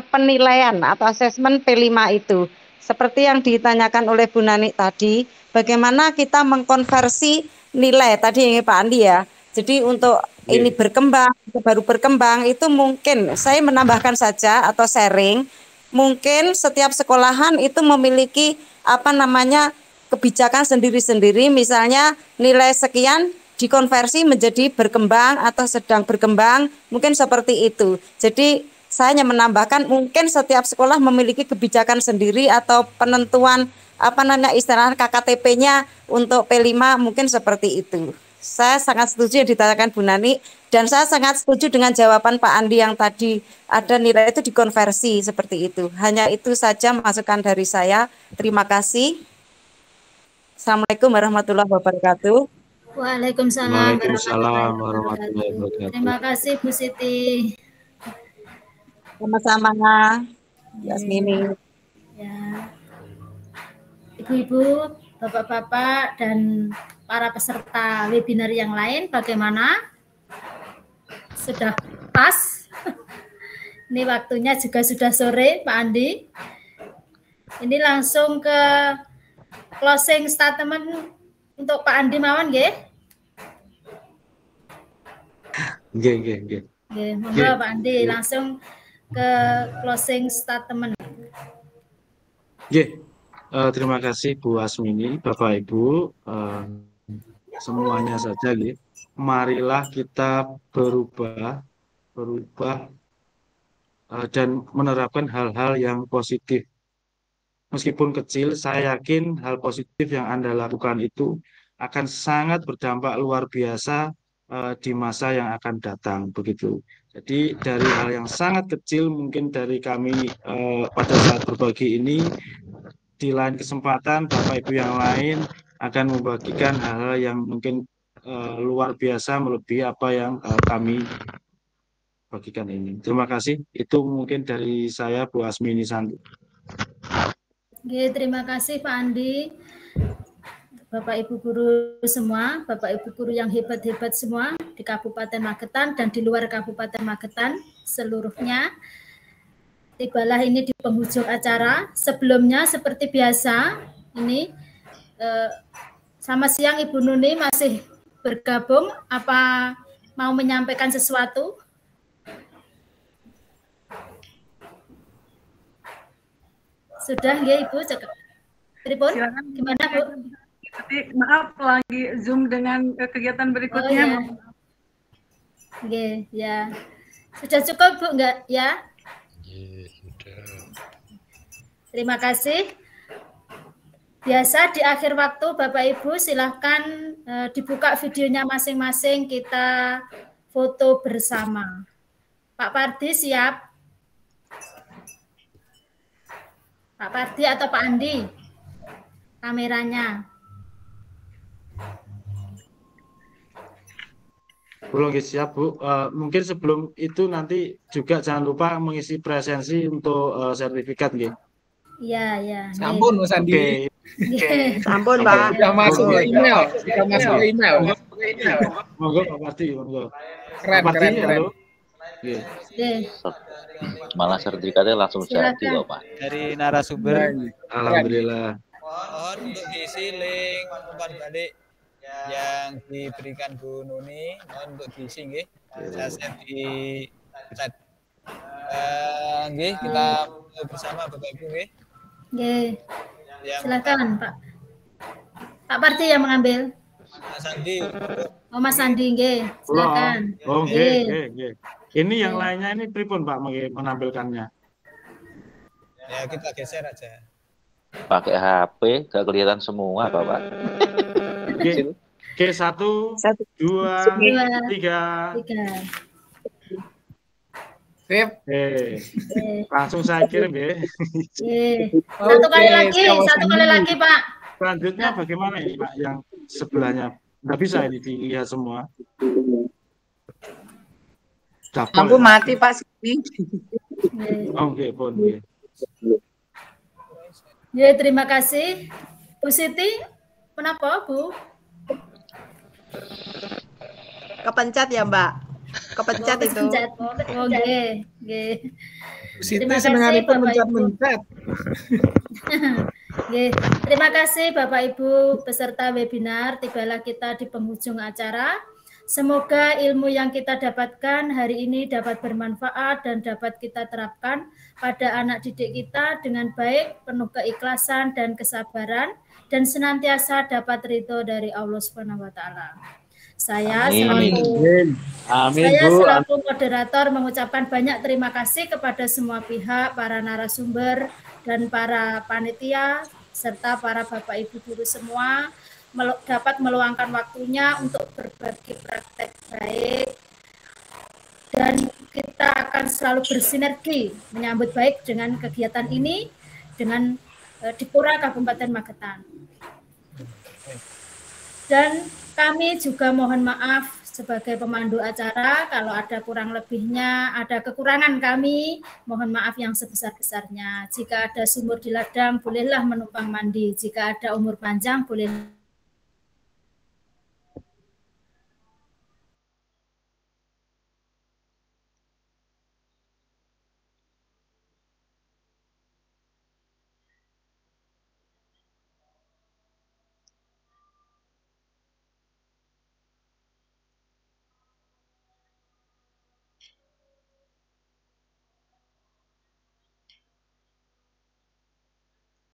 penilaian atau asesmen P5 itu. Seperti yang ditanyakan oleh Bu Nani tadi, bagaimana kita mengkonversi nilai tadi Pak Andi ya. Jadi untuk ini berkembang, baru berkembang itu mungkin saya menambahkan saja atau sharing, mungkin setiap sekolahan itu memiliki kebijakan sendiri-sendiri, misalnya nilai sekian dikonversi menjadi berkembang atau sedang berkembang, mungkin seperti itu. Jadi saya hanya menambahkan mungkin setiap sekolah memiliki kebijakan sendiri atau penentuan istilah KKTP-nya untuk P5 mungkin seperti itu. Saya sangat setuju yang ditanyakan Bu Nani, Dan saya sangat setuju dengan jawaban Pak Andi yang tadi ada nilai itu dikonversi seperti itu. Hanya itu saja masukan dari saya. Terima kasih. Assalamualaikum warahmatullahi wabarakatuh. Waalaikumsalam warahmatullahi wabarakatuh. Terima kasih Bu Siti. Sama-sama, Yasmini. Ya. Ibu-ibu, bapak-bapak, dan para peserta webinar yang lain, bagaimana? Sudah pas? Ini waktunya juga sudah sore, Pak Andi. Ini langsung ke closing statement untuk Pak Andi mawon, nggih? Nggih. Monggo Pak Andi langsung ke closing statement. Terima kasih Bu Asmini, Bapak Ibu, semuanya saja. Marilah kita berubah dan menerapkan hal-hal yang positif. Meskipun kecil, saya yakin hal positif yang Anda lakukan itu akan sangat berdampak luar biasa di masa yang akan datang, begitu. Jadi dari hal yang sangat kecil mungkin dari kami pada saat berbagi ini, di lain kesempatan Bapak Ibu yang lain akan membagikan hal-hal yang mungkin luar biasa melebihi apa yang kami bagikan ini. Terima kasih. Itu mungkin dari saya, Bu Asmini Santi. Oke, terima kasih Pak Andi. Bapak Ibu guru semua, Bapak Ibu guru yang hebat-hebat semua di Kabupaten Magetan dan di luar Kabupaten Magetan seluruhnya. Tibalah ini di penghujung acara. Sebelumnya seperti biasa, ini sama siang Ibu Nuni masih bergabung. Apa mau menyampaikan sesuatu? Sudah ya Ibu? Pripun? Gimana Bu? Maaf lagi Zoom dengan kegiatan berikutnya. Oke, ya. Sudah cukup Bu enggak ya? Sudah. Terima kasih. Biasa di akhir waktu Bapak Ibu silahkan dibuka videonya masing-masing, kita foto bersama. Pak Pardi siap? Pak Pardi atau Pak Andi? Kameranya. Belum siap Bu. Mungkin sebelum itu nanti juga jangan lupa mengisi presensi untuk sertifikat nggih. Iya. Sampun Mas Andi. Sampun Pak. Sudah masuk ke email. Monggo Pak Pardi, monggo. Keren. Malah sertifikatnya langsung jadi loh Pak. Dari narasumber. Alhamdulillah. Mohon untuk diisi link umpan balik yang diberikan Bu Nuni, mohon untuk diisi nggih. Saya share di chat. Nggih, kita bersama Bapak Ibu nggih. Nggih. Silakan Pak. Pak Pardi yang mengambil. Mas Andi. Oh Mas Andi nggih. Silakan. Oh nggih. Ini yang lainnya ini pripun Pak menampilkannya? Ya kita geser aja. Pakai HP gak kelihatan semua Bapak. Oke, 1, 2, 3. Sip. Langsung saya kirim ya. Satu kali lagi Pak. Selanjutnya bagaimana ini Pak yang sebelahnya? Nggak bisa ini dilihat semua. Lampu mati Pak sini. Oke, pun. Ya, terima kasih. Bu Siti, kenapa Bu? Kepencet ya Mbak. Kepencet itu. Oh, nggih. Bu Siti senenganipun mencet-mencet. Terima kasih Bapak Ibu peserta webinar. Tibalah kita di penghujung acara. Semoga ilmu yang kita dapatkan hari ini dapat bermanfaat dan dapat kita terapkan pada anak didik kita dengan baik, penuh keikhlasan dan kesabaran, dan senantiasa dapat ridho dari Allah SWT. Saya selaku moderator mengucapkan banyak terima kasih kepada semua pihak, para narasumber, dan para panitia, serta para Bapak Ibu guru semua, dapat meluangkan waktunya untuk berbagi praktek baik dan kita akan selalu bersinergi menyambut baik dengan kegiatan ini dengan Dipura Kabupaten Magetan. Dan kami juga mohon maaf sebagai pemandu acara kalau ada kurang lebihnya, ada kekurangan kami, mohon maaf yang sebesar-besarnya. Jika ada sumur di ladang, bolehlah menumpang mandi. Jika ada umur panjang, boleh